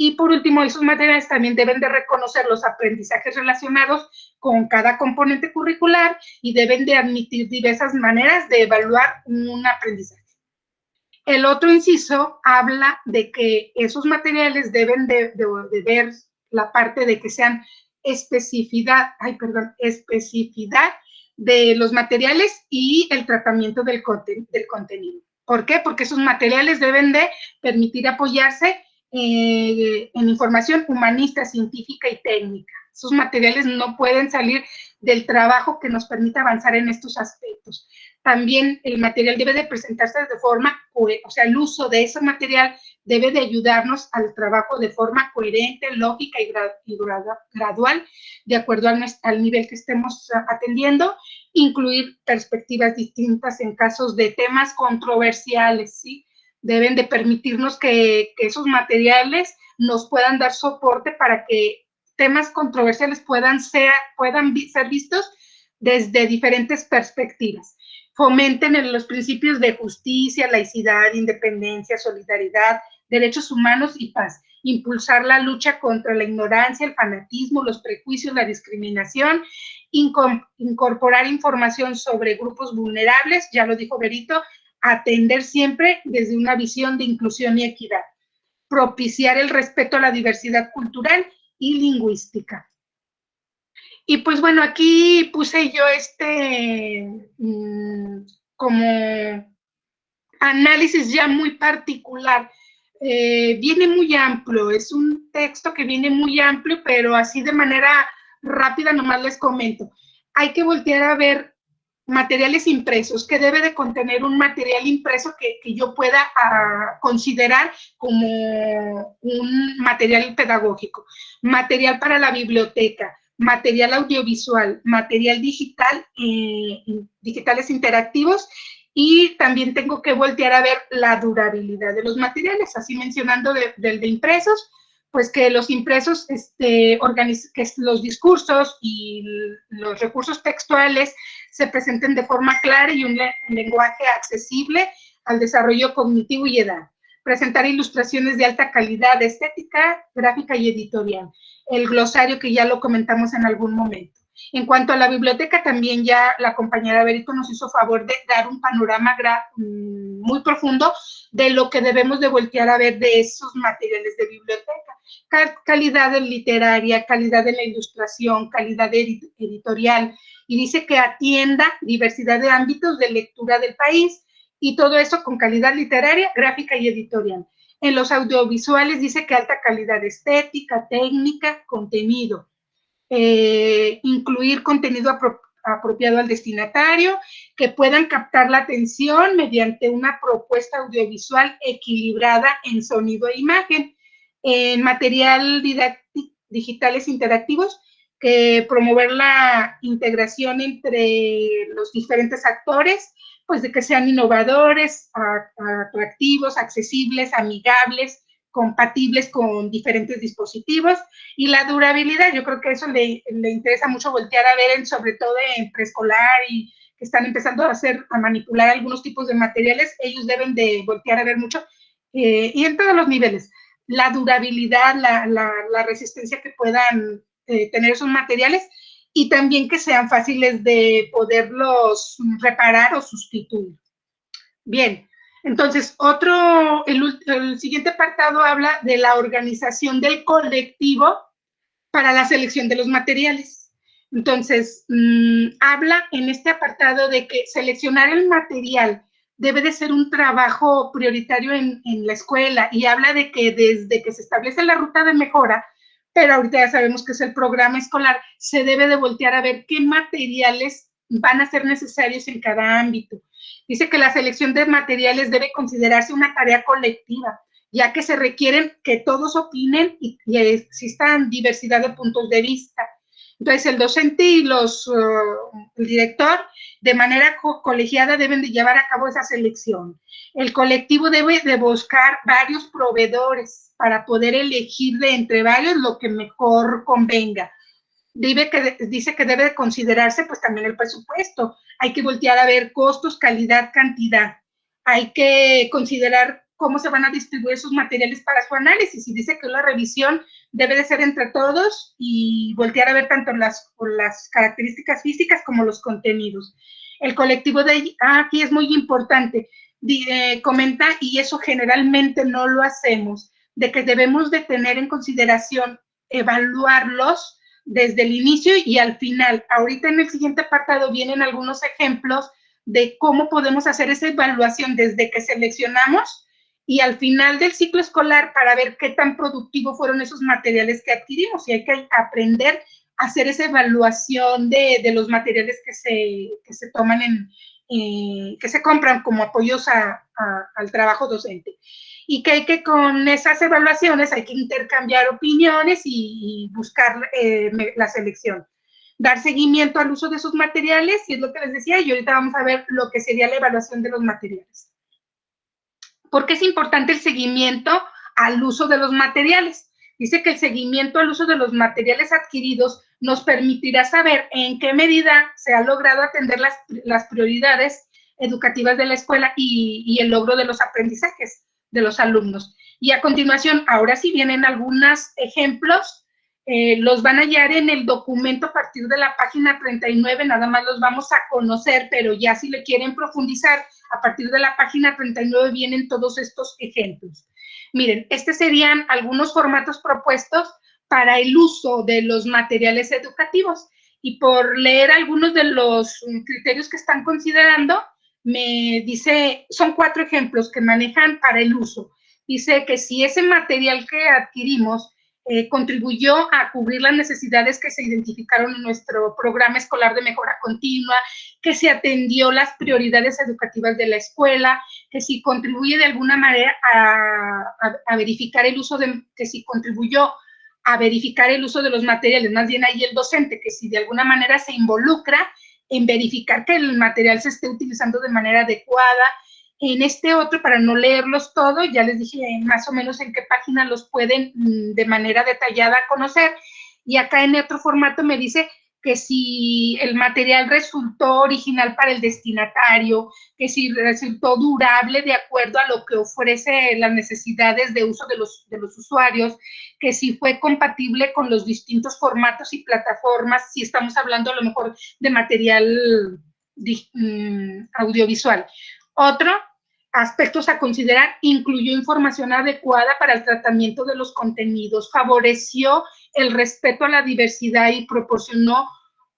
Y por último, esos materiales también deben de reconocer los aprendizajes relacionados con cada componente curricular y deben de admitir diversas maneras de evaluar un aprendizaje. El otro inciso habla de que esos materiales deben de ver la parte de que sean especificidad de los materiales y el tratamiento del contenido. ¿Por qué? Porque esos materiales deben de permitir apoyarse en información humanista, científica y técnica. Esos materiales no pueden salir del trabajo que nos permita avanzar en estos aspectos. También el material debe de presentarse de forma, o sea, el uso de ese material debe de ayudarnos al trabajo de forma coherente, lógica y gradual, de acuerdo al nivel que estemos atendiendo, incluir perspectivas distintas en casos de temas controversiales, ¿sí? Deben de permitirnos que esos materiales nos puedan dar soporte para que temas controversiales puedan ser vistos desde diferentes perspectivas. Fomenten los principios de justicia, laicidad, independencia, solidaridad, derechos humanos y paz. Impulsar la lucha contra la ignorancia, el fanatismo, los prejuicios, la discriminación, incorporar información sobre grupos vulnerables, ya lo dijo Berito, atender siempre desde una visión de inclusión y equidad, propiciar el respeto a la diversidad cultural y lingüística. Y pues bueno, aquí puse yo como análisis ya muy particular. Viene muy amplio, es un texto que viene muy amplio, pero así de manera rápida nomás les comento. Hay que voltear a ver materiales impresos, que debe de contener un material impreso que yo pueda considerar como un material pedagógico, material para la biblioteca, material audiovisual, material digital, digitales interactivos, y también tengo que voltear a ver la durabilidad de los materiales, así mencionando del de impresos, pues que los impresos, que los discursos y los recursos textuales se presenten de forma clara y un lenguaje accesible al desarrollo cognitivo y edad. Presentar ilustraciones de alta calidad estética, gráfica y editorial. El glosario que ya lo comentamos en algún momento. En cuanto a la biblioteca, también ya la compañera Berito nos hizo favor de dar un panorama muy profundo de lo que debemos de voltear a ver de esos materiales de biblioteca. Calidad literaria, calidad de la ilustración, calidad editorial, y dice que atienda diversidad de ámbitos de lectura del país, y todo eso con calidad literaria, gráfica y editorial. En los audiovisuales dice que alta calidad estética, técnica, contenido. Incluir contenido apropiado al destinatario, que puedan captar la atención mediante una propuesta audiovisual equilibrada en sonido e imagen, en material digitales interactivos, que promover la integración entre los diferentes actores, pues de que sean innovadores, atractivos, accesibles, amigables, compatibles con diferentes dispositivos. Y la durabilidad, yo creo que eso le interesa mucho voltear a ver, sobre todo en preescolar y que están empezando a manipular algunos tipos de materiales, ellos deben de voltear a ver mucho, y en todos los niveles, la durabilidad, la resistencia que puedan tener esos materiales, y también que sean fáciles de poderlos reparar o sustituir. Bien. Entonces, el siguiente apartado habla de la organización del colectivo para la selección de los materiales. Entonces, habla en este apartado de que seleccionar el material debe de ser un trabajo prioritario en la escuela, y habla de que desde que se establece la ruta de mejora, pero ahorita ya sabemos que es el programa escolar, se debe de voltear a ver qué materiales van a ser necesarios en cada ámbito. Dice que la selección de materiales debe considerarse una tarea colectiva, ya que se requieren que todos opinen y existan diversidad de puntos de vista. Entonces, el docente y el director, de manera colegiada, deben de llevar a cabo esa selección. El colectivo debe de buscar varios proveedores para poder elegir de entre varios lo que mejor convenga. Dice que debe de considerarse pues también el presupuesto. Hay que voltear a ver costos, calidad, cantidad. Hay que considerar cómo se van a distribuir esos materiales para su análisis, y dice que la revisión debe de ser entre todos y voltear a ver tanto las características físicas como los contenidos. El colectivo aquí es muy importante, comenta, y eso generalmente no lo hacemos, de que debemos de tener en consideración evaluarlos desde el inicio y al final. Ahorita en el siguiente apartado vienen algunos ejemplos de cómo podemos hacer esa evaluación desde que seleccionamos y al final del ciclo escolar, para ver qué tan productivos fueron esos materiales que adquirimos, y hay que aprender a hacer esa evaluación de los materiales que se toman que se compran como apoyos al trabajo docente. Y que con esas evaluaciones hay que intercambiar opiniones y buscar la selección. Dar seguimiento al uso de esos materiales, y es lo que les decía, y ahorita vamos a ver lo que sería la evaluación de los materiales. ¿Por qué es importante el seguimiento al uso de los materiales? Dice que el seguimiento al uso de los materiales adquiridos nos permitirá saber en qué medida se ha logrado atender las prioridades educativas de la escuela y el logro de los aprendizajes de los alumnos. Y a continuación, ahora sí vienen algunos ejemplos, los van a hallar en el documento a partir de la página 39, nada más los vamos a conocer, pero ya si le quieren profundizar, a partir de la página 39 vienen todos estos ejemplos. Miren, serían algunos formatos propuestos para el uso de los materiales educativos. y por leer algunos de los criterios que están considerando, me dice, son 4 ejemplos que manejan para el uso. Dice que si ese material que adquirimos contribuyó a cubrir las necesidades que se identificaron en nuestro programa escolar de mejora continua, que se atendió las prioridades educativas de la escuela, que si contribuye de alguna manera a verificar el uso de, que si contribuyó a verificar el uso de los materiales, más bien ahí el docente, que si de alguna manera se involucra en verificar que el material se esté utilizando de manera adecuada. En este otro, para no leerlos todos, ya les dije más o menos en qué página los pueden de manera detallada conocer. Y acá en otro formato me dice que si el material resultó original para el destinatario, que si resultó durable de acuerdo a lo que ofrece las necesidades de uso de los usuarios, que si fue compatible con los distintos formatos y plataformas, si estamos hablando a lo mejor de material audiovisual. Otro, aspectos a considerar, incluyó información adecuada para el tratamiento de los contenidos, favoreció el respeto a la diversidad y proporcionó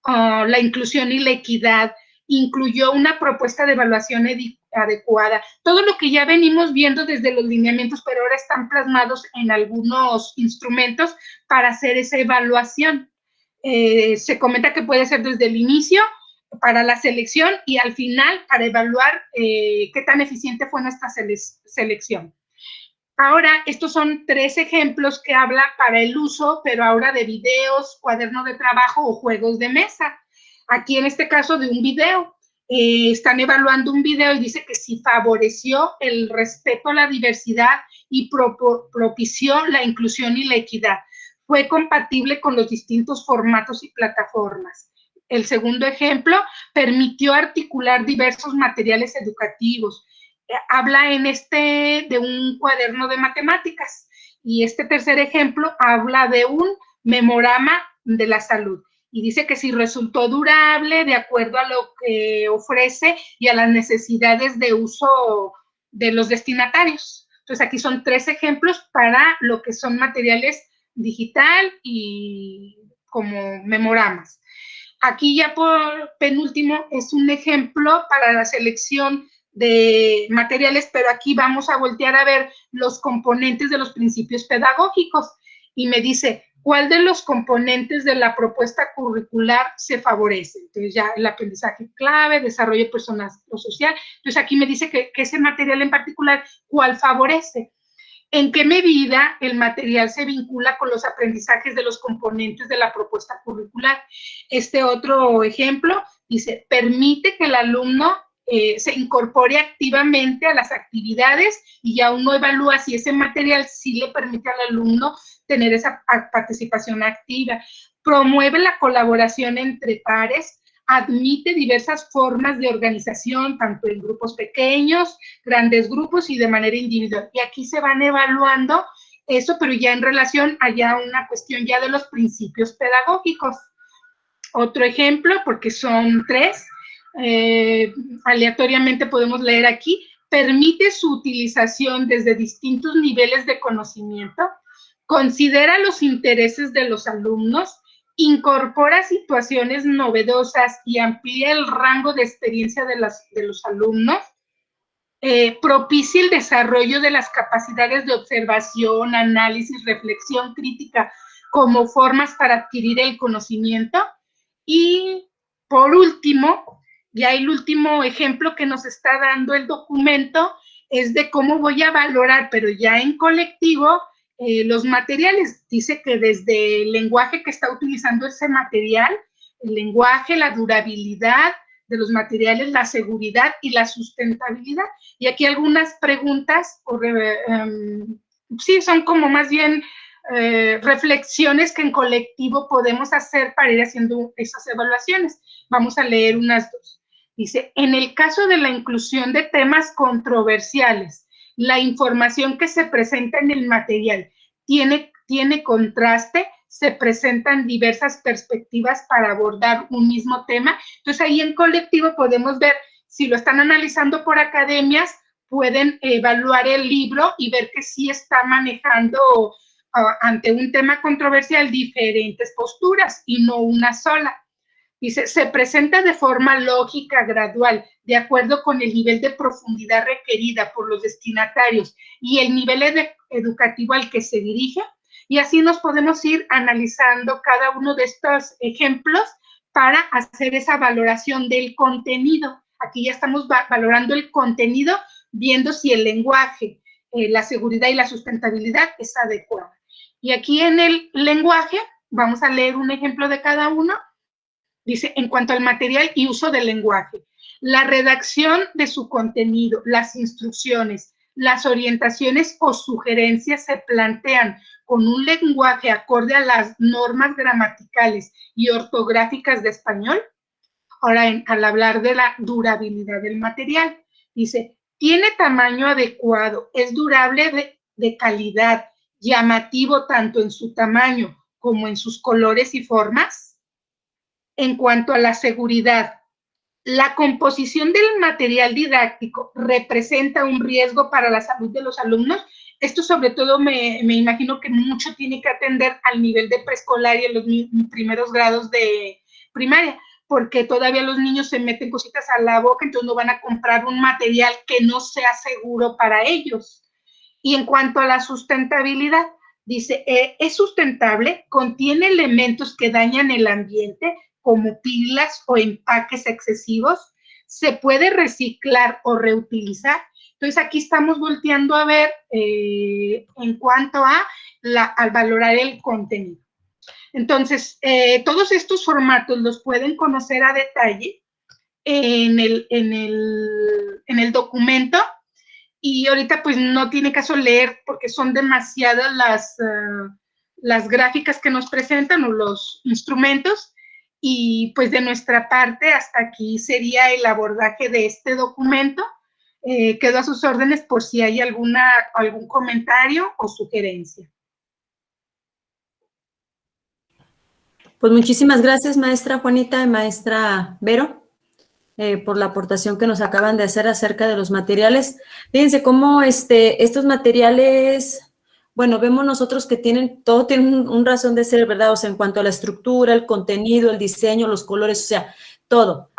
la inclusión y la equidad, incluyó una propuesta de evaluación adecuada. Todo lo que ya venimos viendo desde los lineamientos, pero ahora están plasmados en algunos instrumentos para hacer esa evaluación. Se comenta que puede ser desde el inicio, para la selección y al final para evaluar qué tan eficiente fue nuestra selección. Ahora, estos son 3 ejemplos que habla para el uso, pero ahora de videos, cuaderno de trabajo o juegos de mesa. Aquí en este caso de un video, están evaluando un video y dice que si favoreció el respeto a la diversidad y propició la inclusión y la equidad. Fue compatible con los distintos formatos y plataformas. El segundo ejemplo, permitió articular diversos materiales educativos. Habla en este de un cuaderno de matemáticas. Y este tercer ejemplo habla de un memorama de la salud. Y dice que si resultó durable de acuerdo a lo que ofrece y a las necesidades de uso de los destinatarios. Entonces, aquí son 3 ejemplos para lo que son materiales digital y como memoramas. Aquí ya por penúltimo es un ejemplo para la selección de materiales, pero aquí vamos a voltear a ver los componentes de los principios pedagógicos y me dice, ¿cuál de los componentes de la propuesta curricular se favorece? Entonces ya el aprendizaje clave, desarrollo personal o social. Entonces aquí me dice que ese material en particular, ¿cuál favorece? ¿En qué medida el material se vincula con los aprendizajes de los componentes de la propuesta curricular? Este otro ejemplo dice, permite que el alumno se incorpore activamente a las actividades y aún no evalúa si ese material sí le permite al alumno tener esa participación activa. Promueve la colaboración entre pares, admite diversas formas de organización, tanto en grupos pequeños, grandes grupos y de manera individual. Y aquí se van evaluando eso, pero ya en relación a ya una cuestión ya de los principios pedagógicos. Otro ejemplo, porque son 3, aleatoriamente podemos leer aquí, permite su utilización desde distintos niveles de conocimiento, considera los intereses de los alumnos, incorpora situaciones novedosas y amplía el rango de experiencia de los alumnos, propicia el desarrollo de las capacidades de observación, análisis, reflexión crítica como formas para adquirir el conocimiento. Y por último, ya el último ejemplo que nos está dando el documento es de cómo voy a valorar, pero ya en colectivo, los materiales. Dice que desde el lenguaje que está utilizando ese material, el lenguaje, la durabilidad de los materiales, la seguridad y la sustentabilidad. Y aquí algunas preguntas, sí, son como más bien reflexiones que en colectivo podemos hacer para ir haciendo esas evaluaciones. Vamos a leer unas 2. Dice, en el caso de la inclusión de temas controversiales, la información que se presenta en el material tiene contraste, se presentan diversas perspectivas para abordar un mismo tema. Entonces, ahí en colectivo podemos ver, si lo están analizando por academias, pueden evaluar el libro y ver que sí está manejando ante un tema controversial diferentes posturas y no una sola. Dice, se presenta de forma lógica, gradual, de acuerdo con el nivel de profundidad requerida por los destinatarios y el nivel educativo al que se dirige. Y así nos podemos ir analizando cada uno de estos ejemplos para hacer esa valoración del contenido. Aquí ya estamos valorando el contenido, viendo si el lenguaje, la seguridad y la sustentabilidad es adecuada. Y aquí en el lenguaje, vamos a leer un ejemplo de cada uno. Dice, en cuanto al material y uso del lenguaje, la redacción de su contenido, las instrucciones, las orientaciones o sugerencias se plantean con un lenguaje acorde a las normas gramaticales y ortográficas de español. Ahora, al hablar de la durabilidad del material, dice, tiene tamaño adecuado, es durable de calidad, llamativo tanto en su tamaño como en sus colores y formas. En cuanto a la seguridad, la composición del material didáctico representa un riesgo para la salud de los alumnos. Esto sobre todo me imagino que mucho tiene que atender al nivel de preescolar y en los primeros grados de primaria, porque todavía los niños se meten cositas a la boca, entonces no van a comprar un material que no sea seguro para ellos. Y en cuanto a la sustentabilidad, dice, es sustentable, contiene elementos que dañan el ambiente, como pilas o empaques excesivos, se puede reciclar o reutilizar. Entonces aquí estamos volteando a ver en cuanto a al valorar el contenido. Entonces, todos estos formatos los pueden conocer a detalle en el documento, y ahorita pues no tiene caso leer porque son demasiadas las gráficas que nos presentan o los instrumentos. Y pues de nuestra parte hasta aquí sería el abordaje de este documento. Quedo a sus órdenes por si hay algún comentario o sugerencia. Pues muchísimas gracias, maestra Juanita y maestra Vero, por la aportación que nos acaban de hacer acerca de los materiales. Fíjense cómo estos materiales, bueno, vemos nosotros que todo tiene un razón de ser, ¿verdad? O sea, en cuanto a la estructura, el contenido, el diseño, los colores, o sea, todo.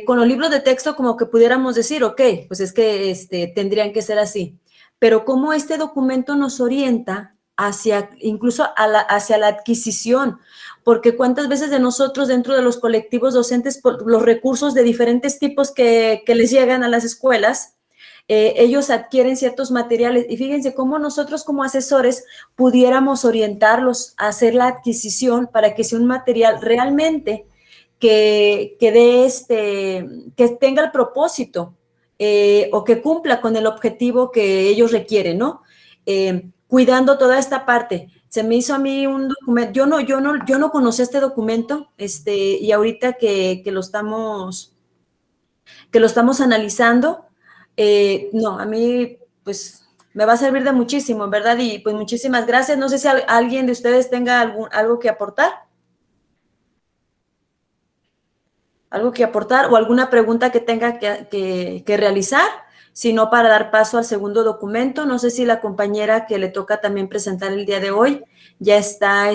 Con los libros de texto como que pudiéramos decir, ok, pues es que tendrían que ser así. Pero cómo este documento nos orienta incluso hacia la adquisición, porque cuántas veces de nosotros dentro de los colectivos docentes, por los recursos de diferentes tipos que les llegan a las escuelas, ellos adquieren ciertos materiales y fíjense cómo nosotros como asesores pudiéramos orientarlos a hacer la adquisición para que sea un material realmente que tenga el propósito o que cumpla con el objetivo que ellos requieren, ¿no? Cuidando toda esta parte. Se me hizo a mí un documento, yo no conocía este documento, y ahorita que lo estamos analizando, no, a mí, pues, me va a servir de muchísimo, ¿verdad? Y pues muchísimas gracias. No sé si alguien de ustedes tenga algo que aportar. ¿Algo que aportar o alguna pregunta que tenga que realizar? Si no, para dar paso al segundo documento. No sé si la compañera que le toca también presentar el día de hoy ya está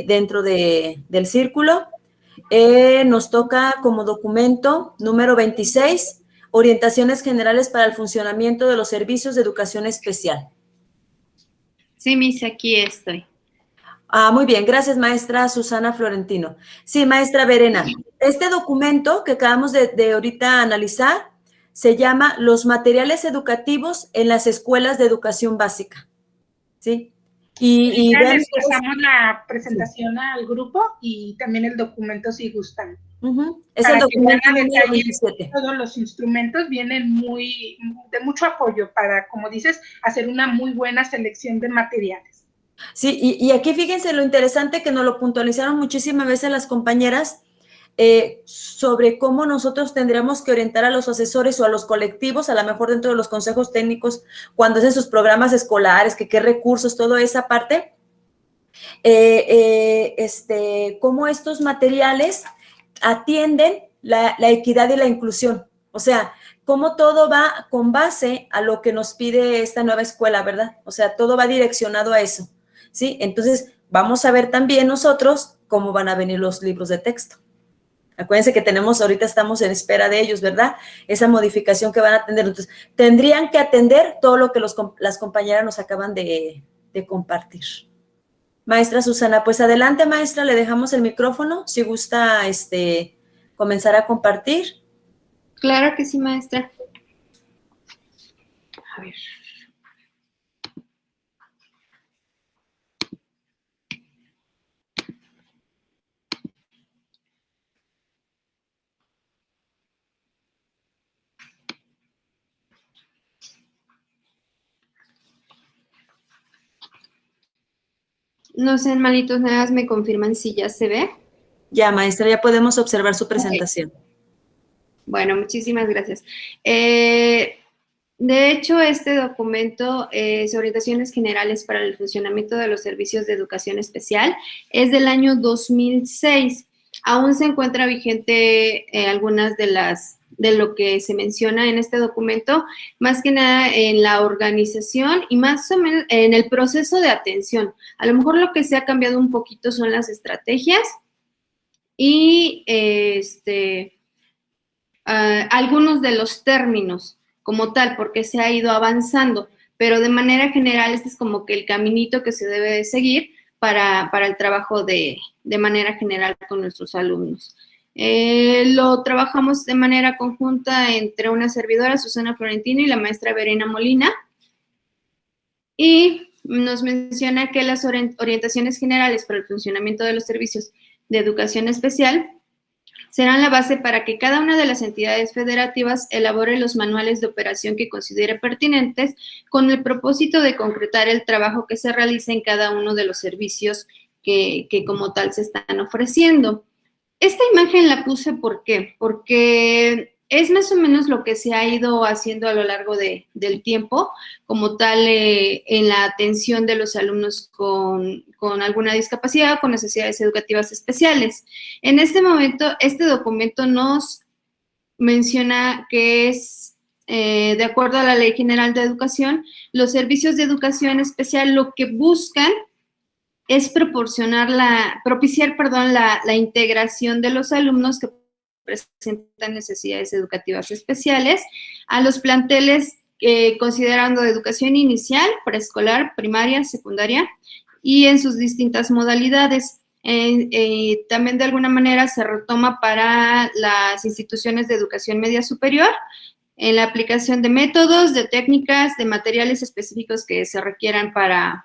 dentro del círculo. Nos toca como documento número 26, orientaciones generales para el funcionamiento de los servicios de educación especial. Sí, Miss, aquí estoy. Muy bien, gracias, maestra Susana Florentino. Sí, maestra Verena, este documento que acabamos de ahorita analizar se llama Los materiales educativos en las escuelas de educación básica, ¿sí? Y ya vean, les pasamos la presentación al grupo y también el documento si gustan. Es el documento número 27. Todos los instrumentos vienen de mucho apoyo para, como dices, hacer una muy buena selección de materiales. Sí, y aquí fíjense lo interesante que nos lo puntualizaron muchísimas veces las compañeras sobre cómo nosotros tendríamos que orientar a los asesores o a los colectivos, a lo mejor dentro de los consejos técnicos, cuando hacen sus programas escolares, qué recursos, toda esa parte, cómo estos materiales atienden la equidad y la inclusión. O sea, cómo todo va con base a lo que nos pide esta nueva escuela, ¿verdad? O sea, todo va direccionado a eso, ¿sí? Entonces, vamos a ver también nosotros cómo van a venir los libros de texto. Acuérdense que ahorita estamos en espera de ellos, ¿verdad? Esa modificación que van a atender. Entonces, tendrían que atender todo lo que las compañeras nos acaban de compartir. Maestra Susana, pues adelante, maestra, le dejamos el micrófono, si gusta comenzar a compartir. Claro que sí, maestra. A ver. No sé, hermanitos, nada más me confirman si ya se ve. Ya, maestra, ya podemos observar su presentación. Okay. Bueno, muchísimas gracias. De hecho, este documento es Orientaciones Generales para el Funcionamiento de los Servicios de Educación Especial. Es del año 2006. Aún se encuentra vigente algunas de lo que se menciona en este documento, más que nada en la organización y más o menos en el proceso de atención. A lo mejor lo que se ha cambiado un poquito son las estrategias y algunos de los términos como tal, porque se ha ido avanzando, pero de manera general este es como que el caminito que se debe de seguir para el trabajo de manera general con nuestros alumnos. Lo trabajamos de manera conjunta entre una servidora, Susana Florentino, y la maestra Verena Molina. Y nos menciona que las orientaciones generales para el funcionamiento de los servicios de educación especial serán la base para que cada una de las entidades federativas elabore los manuales de operación que considere pertinentes con el propósito de concretar el trabajo que se realiza en cada uno de los servicios que como tal se están ofreciendo. Esta imagen la puse, ¿por qué? Porque es más o menos lo que se ha ido haciendo a lo largo del tiempo, como tal en la atención de los alumnos con alguna discapacidad o con necesidades educativas especiales. En este momento, este documento nos menciona que es, de acuerdo a la Ley General de Educación, los servicios de educación especial lo que buscan es propiciar la integración de los alumnos que presentan necesidades educativas especiales a los planteles considerando educación inicial, preescolar, primaria, secundaria y en sus distintas modalidades. También de alguna manera se retoma para las instituciones de educación media superior en la aplicación de métodos, de técnicas, de materiales específicos que se requieran para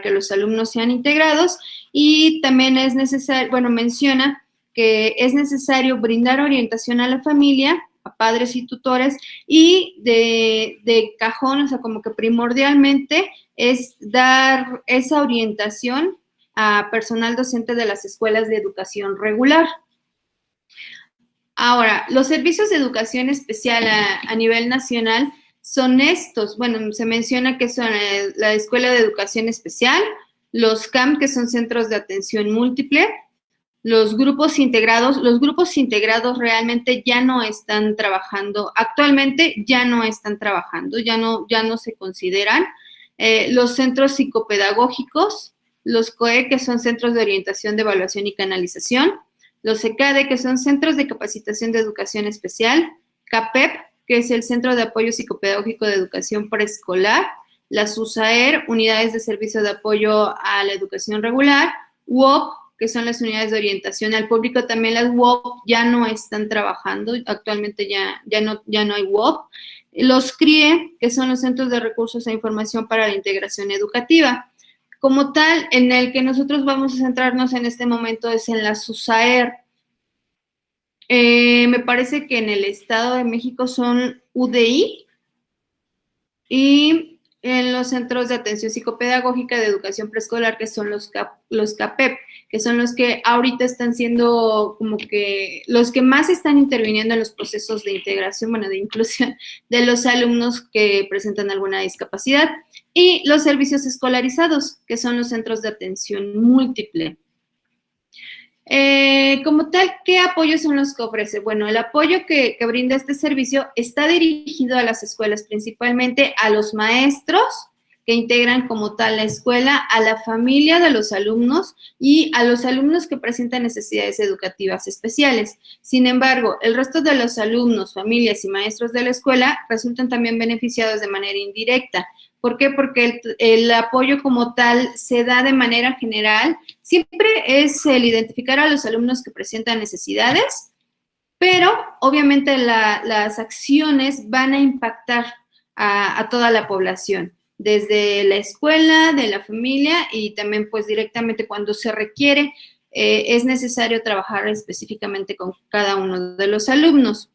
que los alumnos sean integrados, y también es necesario, menciona que es necesario brindar orientación a la familia, a padres y tutores, y de cajón, o sea, como que primordialmente es dar esa orientación a personal docente de las escuelas de educación regular. Ahora, los servicios de educación especial a nivel nacional son estos. Bueno, se menciona que son la Escuela de Educación Especial, los CAM, que son centros de atención múltiple, los grupos integrados realmente ya no están trabajando, actualmente ya no están trabajando, ya no se consideran. Los centros psicopedagógicos, los COE, que son centros de orientación, de evaluación y canalización, los CECADE, que son centros de capacitación de educación especial, CAPEP, que es el Centro de Apoyo Psicopedagógico de Educación Preescolar, las USAER, Unidades de Servicio de Apoyo a la Educación Regular, UOP, que son las unidades de orientación al público. También las UOP ya no están trabajando, actualmente ya no hay UOP. Los CRIE, que son los Centros de Recursos e Información para la Integración Educativa. Como tal, en el que nosotros vamos a centrarnos en este momento es en las USAER. Me parece que en el Estado de México son UDI, y en los centros de atención psicopedagógica de educación preescolar, que son los CAPEP, que son los que ahorita están siendo como que los que más están interviniendo en los procesos de integración, de inclusión de los alumnos que presentan alguna discapacidad, y los servicios escolarizados, que son los centros de atención múltiple. Como tal, ¿qué apoyos son los que ofrece? Bueno, el apoyo que brinda este servicio está dirigido a las escuelas, principalmente a los maestros que integran como tal la escuela, a la familia de los alumnos y a los alumnos que presentan necesidades educativas especiales. Sin embargo, el resto de los alumnos, familias y maestros de la escuela resultan también beneficiados de manera indirecta. ¿Por qué? Porque el apoyo como tal se da de manera general. Siempre es el identificar a los alumnos que presentan necesidades, pero obviamente las acciones van a impactar a toda la población, desde la escuela, de la familia y también pues directamente cuando se requiere, es necesario trabajar específicamente con cada uno de los alumnos.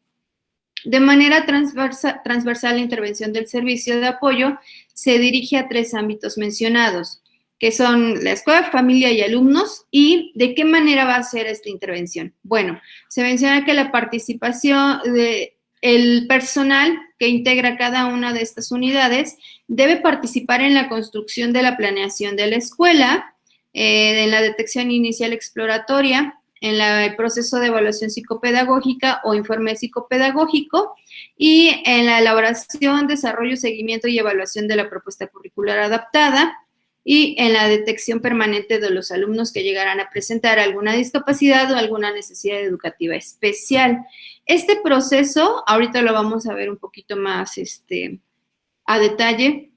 De manera transversal, la intervención del servicio de apoyo se dirige a 3 ámbitos mencionados, que son la escuela, familia y alumnos. ¿Y de qué manera va a ser esta intervención? Bueno, se menciona que la participación del personal que integra cada una de estas unidades debe participar en la construcción de la planeación de la escuela, en la detección inicial exploratoria, en el proceso de evaluación psicopedagógica o informe psicopedagógico y en la elaboración, desarrollo, seguimiento y evaluación de la propuesta curricular adaptada y en la detección permanente de los alumnos que llegarán a presentar alguna discapacidad o alguna necesidad educativa especial. Este proceso, ahorita lo vamos a ver un poquito más a detalle,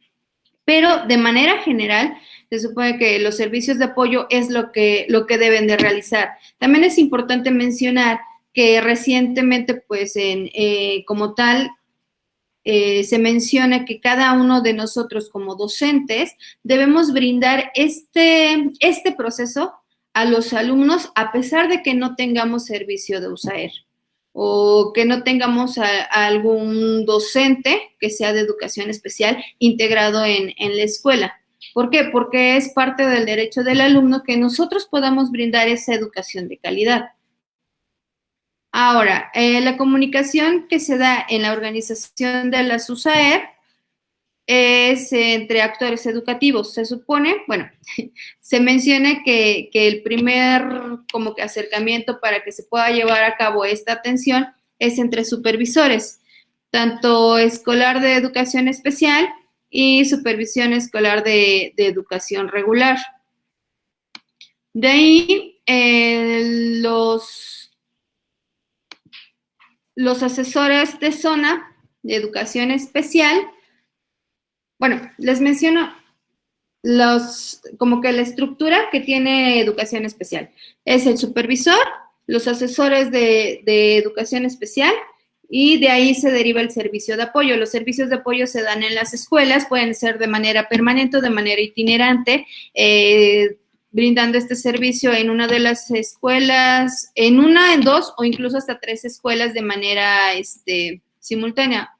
pero de manera general, se supone que los servicios de apoyo es lo que deben de realizar. También es importante mencionar que recientemente, pues, como tal, se menciona que cada uno de nosotros como docentes debemos brindar este proceso a los alumnos a pesar de que no tengamos servicio de USAER o que no tengamos a algún docente que sea de educación especial integrado en la escuela. ¿Por qué? Porque es parte del derecho del alumno que nosotros podamos brindar esa educación de calidad. Ahora, la comunicación que se da en la organización de las USAER es entre actores educativos. Se supone, bueno, se menciona que el primer como que acercamiento para que se pueda llevar a cabo esta atención es entre supervisores, tanto escolar de educación especial y supervisión escolar de educación regular. De ahí, los asesores de zona de educación especial, bueno, les menciono como que la estructura que tiene educación especial. Es el supervisor, los asesores de educación especial, y de ahí se deriva el servicio de apoyo. Los servicios de apoyo se dan en las escuelas, pueden ser de manera permanente o de manera itinerante, brindando este servicio en una de las escuelas, en 2 o incluso hasta 3 escuelas de manera simultánea,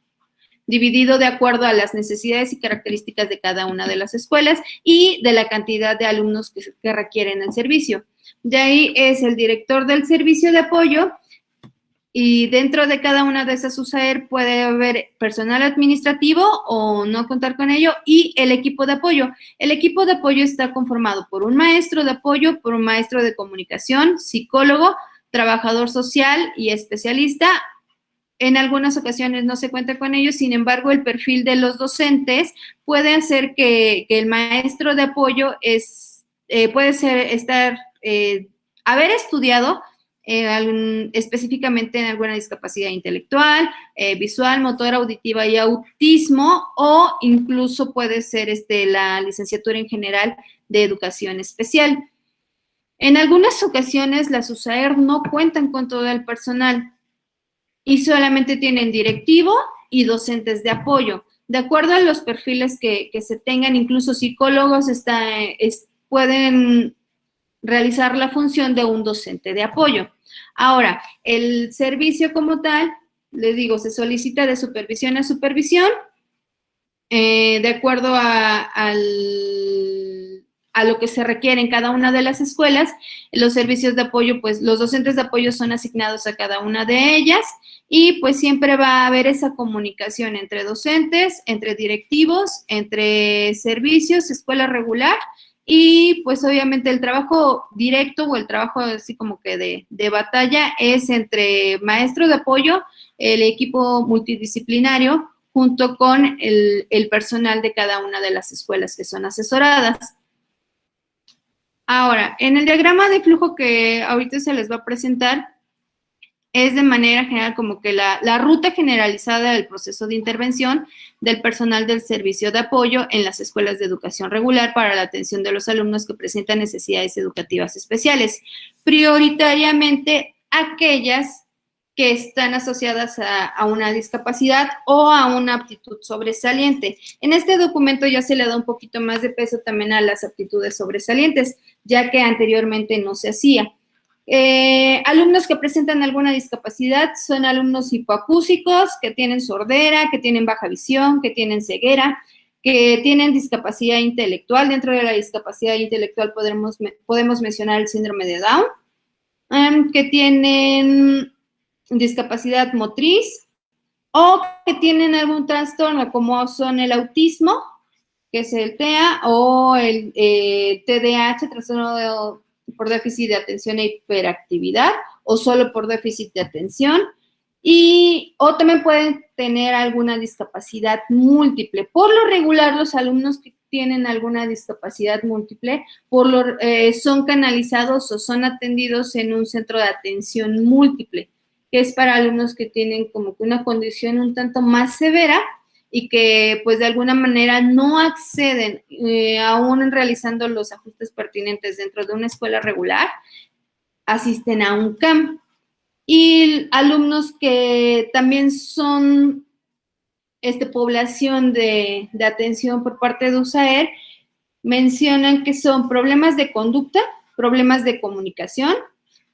dividido de acuerdo a las necesidades y características de cada una de las escuelas y de la cantidad de alumnos que requieren el servicio. De ahí es el director del servicio de apoyo. Y dentro de cada una de esas USAER puede haber personal administrativo o no contar con ello y el equipo de apoyo. El equipo de apoyo está conformado por un maestro de apoyo, por un maestro de comunicación, psicólogo, trabajador social y especialista. En algunas ocasiones no se cuenta con ellos, sin embargo, el perfil de los docentes puede hacer que el maestro de apoyo haber estudiado específicamente en alguna discapacidad intelectual, visual, motora, auditiva y autismo, o incluso puede ser la licenciatura en general de educación especial. En algunas ocasiones las USAER no cuentan con todo el personal y solamente tienen directivo y docentes de apoyo. De acuerdo a los perfiles que se tengan, incluso psicólogos pueden realizar la función de un docente de apoyo. Ahora, el servicio como tal, les digo, se solicita de supervisión a supervisión, de acuerdo a lo que se requiere en cada una de las escuelas. Los servicios de apoyo, pues los docentes de apoyo son asignados a cada una de ellas y pues siempre va a haber esa comunicación entre docentes, entre directivos, entre servicios, escuela regular. Y pues obviamente el trabajo directo o el trabajo así como que de batalla es entre maestro de apoyo, el equipo multidisciplinario, junto con el personal de cada una de las escuelas que son asesoradas. Ahora, en el diagrama de flujo que ahorita se les va a presentar, es de manera general como que la ruta generalizada del proceso de intervención del personal del servicio de apoyo en las escuelas de educación regular para la atención de los alumnos que presentan necesidades educativas especiales, prioritariamente aquellas que están asociadas a una discapacidad o a una aptitud sobresaliente. En este documento ya se le da un poquito más de peso también a las aptitudes sobresalientes, ya que anteriormente no se hacía. Alumnos que presentan alguna discapacidad son alumnos hipoacúsicos, que tienen sordera, que tienen baja visión, que tienen ceguera, que tienen discapacidad intelectual. Dentro de la discapacidad intelectual podemos mencionar el síndrome de Down, que tienen discapacidad motriz o que tienen algún trastorno como son el autismo, que es el TEA, o el TDAH, trastorno por déficit de atención e hiperactividad, o solo por déficit de atención, o también pueden tener alguna discapacidad múltiple. Por lo regular, los alumnos que tienen alguna discapacidad múltiple son canalizados o son atendidos en un centro de atención múltiple, que es para alumnos que tienen como que una condición un tanto más severa y que pues de alguna manera no acceden, aún realizando los ajustes pertinentes dentro de una escuela regular, asisten a un CAM. Y alumnos que también son población de atención por parte de USAER, mencionan que son problemas de conducta, problemas de comunicación,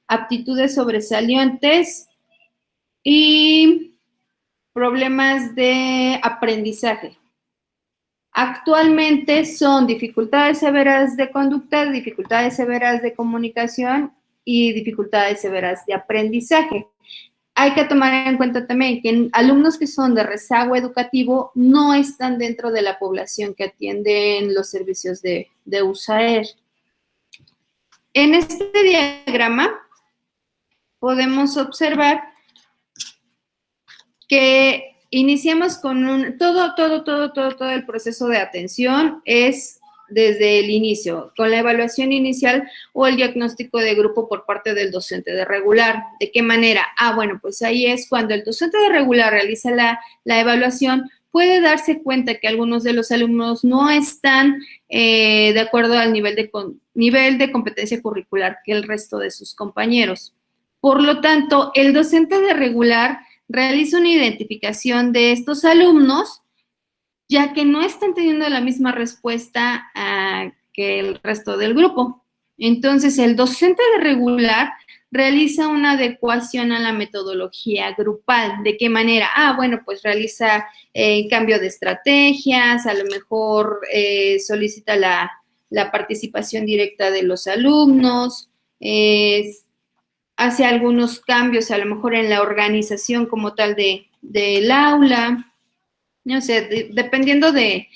aptitudes sobresalientes y problemas de aprendizaje. Actualmente son dificultades severas de conducta, dificultades severas de comunicación y dificultades severas de aprendizaje. Hay que tomar en cuenta también que alumnos que son de rezago educativo no están dentro de la población que atienden los servicios de USAER. En este diagrama podemos observar que iniciamos con todo el proceso de atención es desde el inicio, con la evaluación inicial o el diagnóstico de grupo por parte del docente de regular. ¿De qué manera? Bueno, pues ahí es cuando el docente de regular realiza la evaluación, puede darse cuenta que algunos de los alumnos no están de acuerdo al nivel de competencia curricular que el resto de sus compañeros. Por lo tanto, el docente de regular realiza una identificación de estos alumnos, ya que no están teniendo la misma respuesta que el resto del grupo. Entonces, el docente de regular realiza una adecuación a la metodología grupal. ¿De qué manera? Bueno, pues realiza cambio de estrategias, a lo mejor solicita la participación directa de los alumnos, hace algunos cambios a lo mejor en la organización como tal del aula, no sé, dependiendo de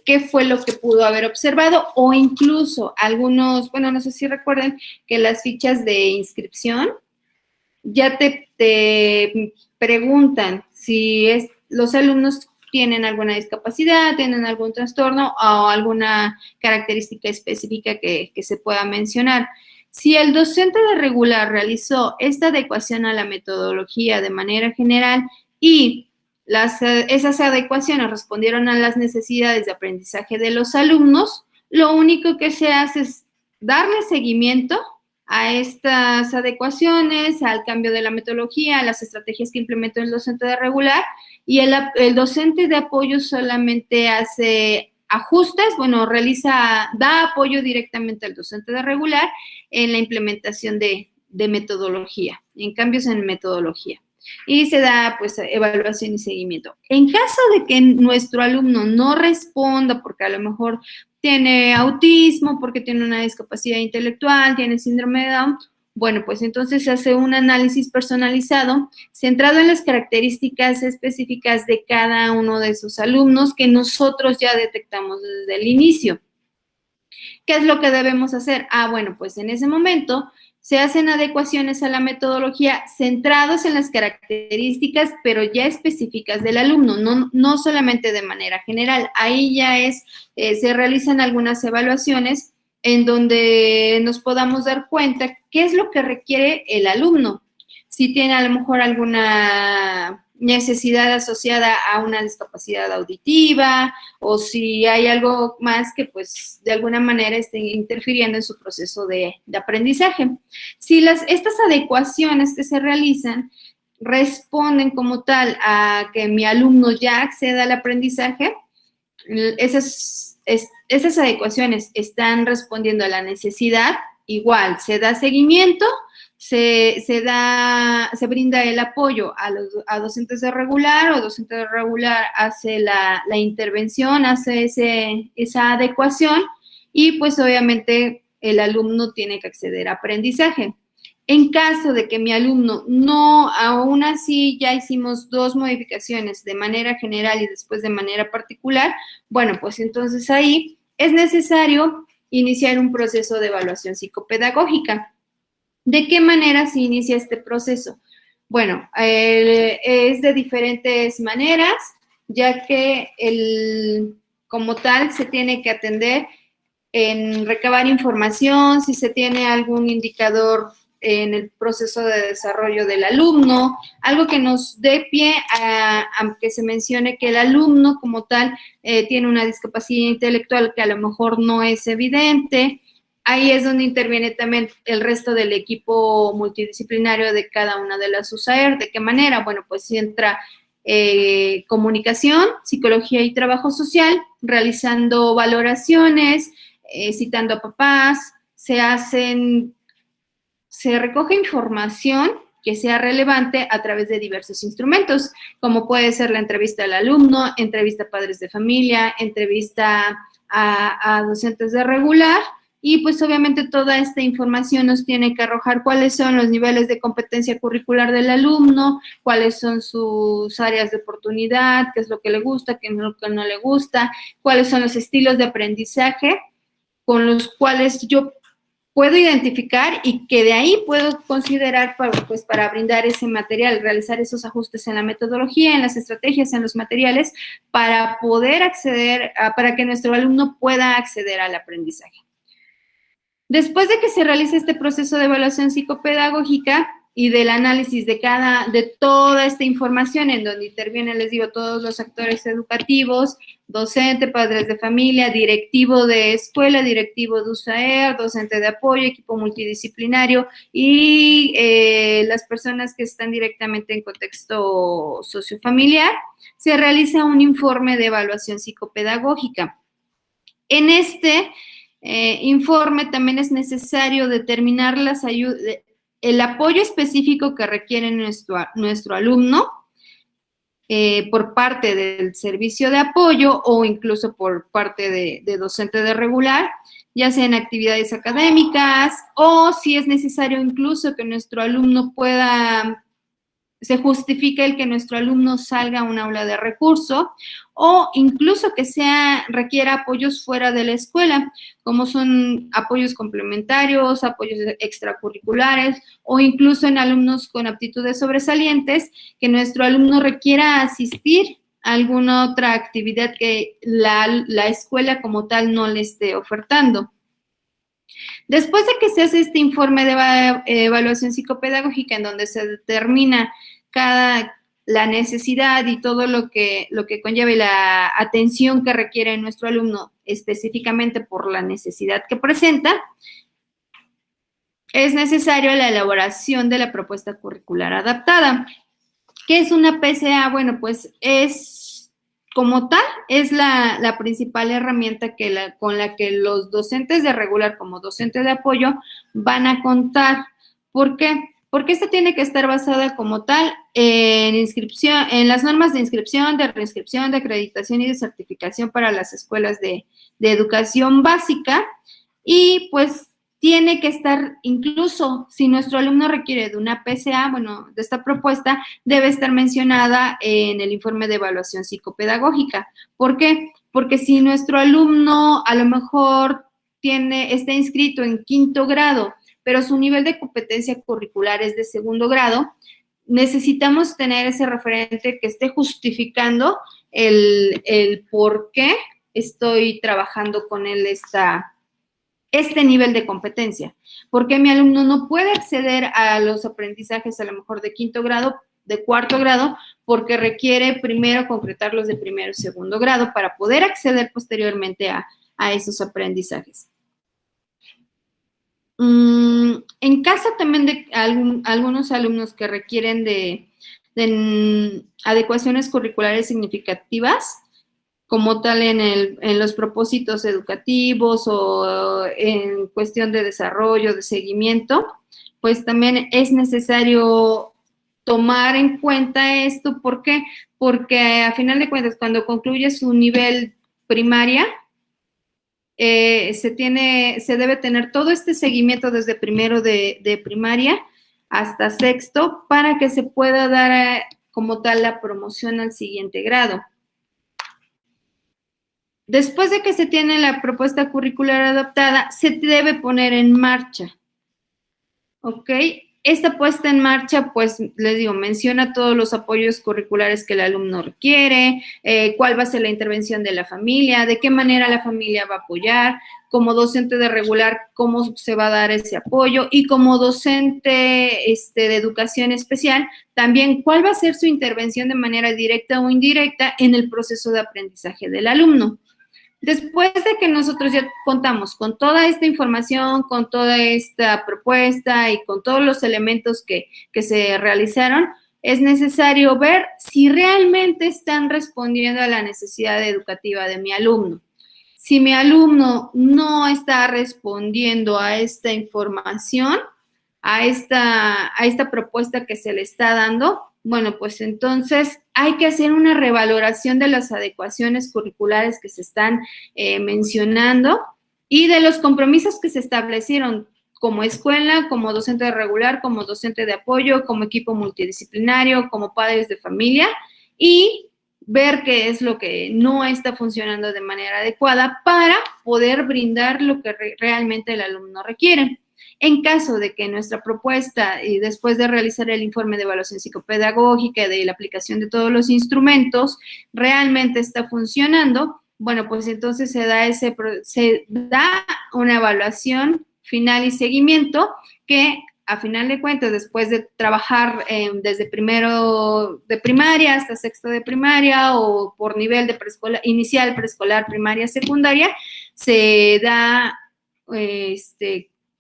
qué fue lo que pudo haber observado, o incluso algunos, bueno, no sé si recuerden que las fichas de inscripción ya te preguntan si los alumnos tienen alguna discapacidad, tienen algún trastorno o alguna característica específica que se pueda mencionar. Si el docente de regular realizó esta adecuación a la metodología de manera general y esas adecuaciones respondieron a las necesidades de aprendizaje de los alumnos, lo único que se hace es darle seguimiento a estas adecuaciones, al cambio de la metodología, a las estrategias que implementó el docente de regular, y el docente de apoyo solamente hace ajustes, bueno, da apoyo directamente al docente de regular en la implementación de metodología, en cambios en metodología. Y se da, pues, evaluación y seguimiento. En caso de que nuestro alumno no responda, porque a lo mejor tiene autismo, porque tiene una discapacidad intelectual, tiene síndrome de Down, bueno, pues entonces se hace un análisis personalizado centrado en las características específicas de cada uno de esos alumnos que nosotros ya detectamos desde el inicio. ¿Qué es lo que debemos hacer? Bueno, pues en ese momento se hacen adecuaciones a la metodología centrados en las características, pero ya específicas del alumno, no solamente de manera general. Ahí ya se realizan algunas evaluaciones en donde nos podamos dar cuenta qué es lo que requiere el alumno. Si tiene a lo mejor alguna necesidad asociada a una discapacidad auditiva o si hay algo más que pues de alguna manera esté interfiriendo en su proceso de aprendizaje. Si estas adecuaciones que se realizan responden como tal a que mi alumno ya acceda al aprendizaje, esas adecuaciones están respondiendo a la necesidad, igual se da seguimiento, se brinda el apoyo a docentes de regular, o docente de regular hace la intervención, hace esa adecuación y pues obviamente el alumno tiene que acceder a aprendizaje. En caso de que mi alumno no, aún así ya hicimos 2 modificaciones de manera general y después de manera particular, bueno, pues entonces ahí es necesario iniciar un proceso de evaluación psicopedagógica. ¿De qué manera se inicia este proceso? Bueno, es de diferentes maneras, ya que como tal se tiene que atender en recabar información, si se tiene algún indicador en el proceso de desarrollo del alumno, algo que nos dé pie a que se mencione que el alumno como tal tiene una discapacidad intelectual que a lo mejor no es evidente. Ahí es donde interviene también el resto del equipo multidisciplinario de cada una de las USAER. ¿De qué manera? Bueno, pues entra comunicación, psicología y trabajo social, realizando valoraciones, citando a papás, se recoge información que sea relevante a través de diversos instrumentos, como puede ser la entrevista al alumno, entrevista a padres de familia, entrevista a docentes de regular, y pues obviamente toda esta información nos tiene que arrojar cuáles son los niveles de competencia curricular del alumno, cuáles son sus áreas de oportunidad, qué es lo que le gusta, qué es lo que no le gusta, cuáles son los estilos de aprendizaje con los cuales yo puedo identificar y que de ahí puedo considerar para brindar ese material, realizar esos ajustes en la metodología, en las estrategias, en los materiales, para poder acceder, para que nuestro alumno pueda acceder al aprendizaje. Después de que se realice este proceso de evaluación psicopedagógica y del análisis de toda esta información en donde intervienen, les digo, todos los actores educativos, docente, padres de familia, directivo de escuela, directivo de USAER, docente de apoyo, equipo multidisciplinario y las personas que están directamente en contexto sociofamiliar, se realiza un informe de evaluación psicopedagógica. En este informe también es necesario determinar el apoyo específico que requiere nuestro alumno por parte del servicio de apoyo o incluso por parte de docente de regular, ya sea en actividades académicas o si es necesario incluso que nuestro alumno se justifique el que nuestro alumno salga a un aula de recurso o incluso que requiera apoyos fuera de la escuela, como son apoyos complementarios, apoyos extracurriculares o incluso en alumnos con aptitudes sobresalientes, que nuestro alumno requiera asistir a alguna otra actividad que la escuela como tal no le esté ofertando. Después de que se hace este informe de evaluación psicopedagógica en donde se determina la necesidad y todo lo que conlleva y la atención que requiere nuestro alumno específicamente por la necesidad que presenta, es necesario la elaboración de la propuesta curricular adaptada. ¿Qué es una PCA? Bueno, pues como tal, es la principal herramienta con la que los docentes de regular como docente de apoyo van a contar. ¿Por qué? Porque esta tiene que estar basada como tal en las normas de inscripción, de reinscripción, de acreditación y de certificación para las escuelas de educación básica y pues tiene que estar, incluso si nuestro alumno requiere de una PCA, bueno, de esta propuesta, debe estar mencionada en el informe de evaluación psicopedagógica. ¿Por qué? Porque si nuestro alumno a lo mejor está inscrito en 5º grado, pero su nivel de competencia curricular es de 2º grado, necesitamos tener ese referente que esté justificando el por qué estoy trabajando con él este nivel de competencia. Porque mi alumno no puede acceder a los aprendizajes a lo mejor de 5º grado, de 4º grado, porque requiere primero concretarlos de 1º y 2º grado para poder acceder posteriormente a esos aprendizajes. En caso también de algunos alumnos que requieren de adecuaciones curriculares significativas, como tal en los propósitos educativos o en cuestión de desarrollo, de seguimiento, pues también es necesario tomar en cuenta esto. ¿Por qué? Porque a final de cuentas, cuando concluye su nivel primaria, se debe tener todo este seguimiento desde 1º de primaria hasta 6º para que se pueda dar como tal la promoción al siguiente grado. Después de que se tiene la propuesta curricular adaptada, se debe poner en marcha, ¿ok? Esta puesta en marcha, pues, les digo, menciona todos los apoyos curriculares que el alumno requiere, cuál va a ser la intervención de la familia, de qué manera la familia va a apoyar, como docente de regular, cómo se va a dar ese apoyo, y como docente de educación especial, también cuál va a ser su intervención de manera directa o indirecta en el proceso de aprendizaje del alumno. Después de que nosotros ya contamos con toda esta información, con toda esta propuesta y con todos los elementos que se realizaron, es necesario ver si realmente están respondiendo a la necesidad educativa de mi alumno. Si mi alumno no está respondiendo a esta información, a esta propuesta que se le está dando, bueno, pues entonces hay que hacer una revaloración de las adecuaciones curriculares que se están mencionando y de los compromisos que se establecieron como escuela, como docente de regular, como docente de apoyo, como equipo multidisciplinario, como padres de familia, y ver qué es lo que no está funcionando de manera adecuada para poder brindar lo que realmente el alumno requiere. En caso de que nuestra propuesta, y después de realizar el informe de evaluación psicopedagógica, de la aplicación de todos los instrumentos, realmente está funcionando, bueno, pues entonces se da una evaluación final y seguimiento que, a final de cuentas, después de trabajar desde 1º de primaria hasta 6º de primaria o por nivel de preescolar, inicial, preescolar, primaria, secundaria, se da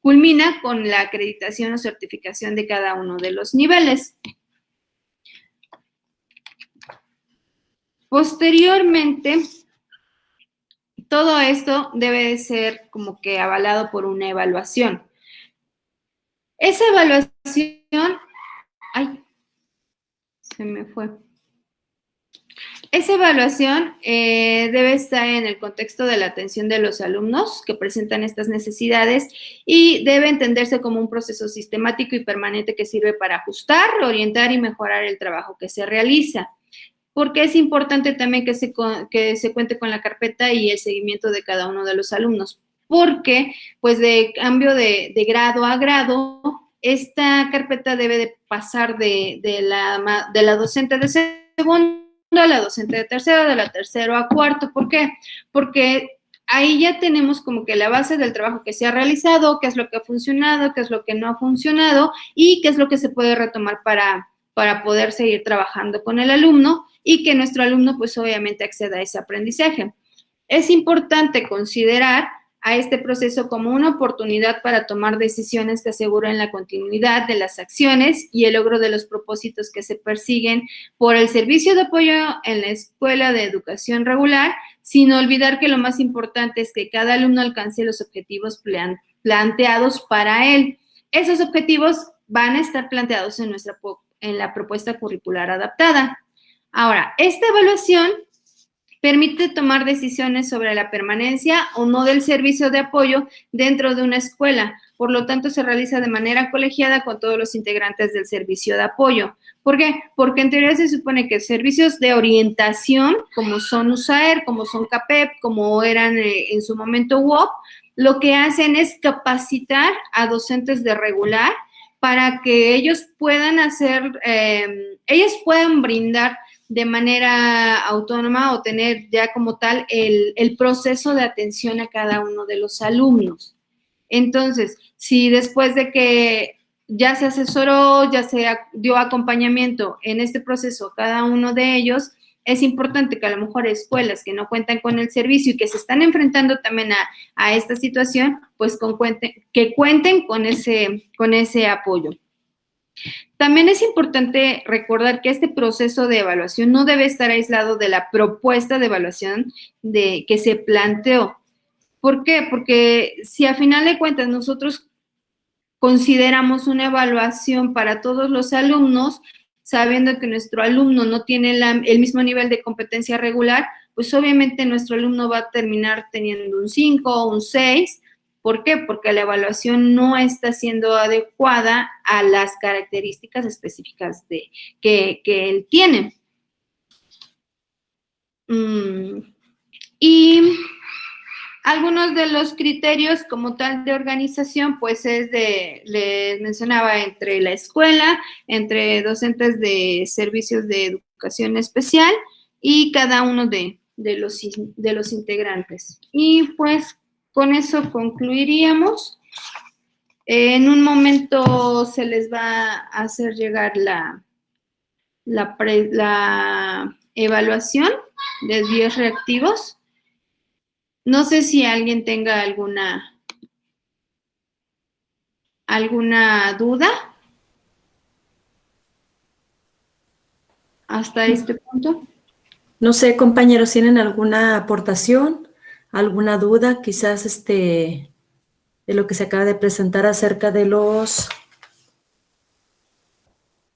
culmina con la acreditación o certificación de cada uno de los niveles. Posteriormente, todo esto debe de ser como que avalado por una evaluación. Esa evaluación, se me fue. Esa evaluación debe estar en el contexto de la atención de los alumnos que presentan estas necesidades y debe entenderse como un proceso sistemático y permanente que sirve para ajustar, orientar y mejorar el trabajo que se realiza. Porque es importante también que se cuente con la carpeta y el seguimiento de cada uno de los alumnos. Porque, pues, de cambio de grado a grado, esta carpeta debe de pasar de la docente de segundo a la docente de tercero, de la tercero a cuarto. ¿Por qué? Porque ahí ya tenemos como que la base del trabajo que se ha realizado, qué es lo que ha funcionado, qué es lo que no ha funcionado y qué es lo que se puede retomar para poder seguir trabajando con el alumno y que nuestro alumno, pues, obviamente acceda a ese aprendizaje. Es importante considerar a este proceso como una oportunidad para tomar decisiones que aseguren la continuidad de las acciones y el logro de los propósitos que se persiguen por el servicio de apoyo en la escuela de educación regular, sin olvidar que lo más importante es que cada alumno alcance los objetivos planteados para él. Esos objetivos van a estar planteados en la propuesta curricular adaptada. Ahora, esta evaluación permite tomar decisiones sobre la permanencia o no del servicio de apoyo dentro de una escuela. Por lo tanto, se realiza de manera colegiada con todos los integrantes del servicio de apoyo. ¿Por qué? Porque en teoría se supone que servicios de orientación, como son USAER, como son CAPEP, como eran en su momento UOP, lo que hacen es capacitar a docentes de regular para que ellos puedan ellos puedan brindar de manera autónoma o tener ya como tal el proceso de atención a cada uno de los alumnos. Entonces, si después de que ya se asesoró, ya se dio acompañamiento en este proceso a cada uno de ellos, es importante que a lo mejor escuelas que no cuentan con el servicio y que se están enfrentando también a esta situación, pues que cuenten con ese apoyo. También es importante recordar que este proceso de evaluación no debe estar aislado de la propuesta de evaluación que se planteó. ¿Por qué? Porque si a final de cuentas nosotros consideramos una evaluación para todos los alumnos, sabiendo que nuestro alumno no tiene el mismo nivel de competencia regular, pues obviamente nuestro alumno va a terminar teniendo un 5 o un 6. ¿Por qué? Porque la evaluación no está siendo adecuada a las características específicas que él tiene. Y algunos de los criterios como tal de organización, pues les mencionaba, entre la escuela, entre docentes de servicios de educación especial y cada uno de los integrantes. Y pues con eso concluiríamos. En un momento se les va a hacer llegar la evaluación de 10 reactivos. No sé si alguien tenga alguna duda hasta este punto. No sé, compañeros, ¿tienen alguna aportación, alguna duda, quizás de lo que se acaba de presentar acerca de los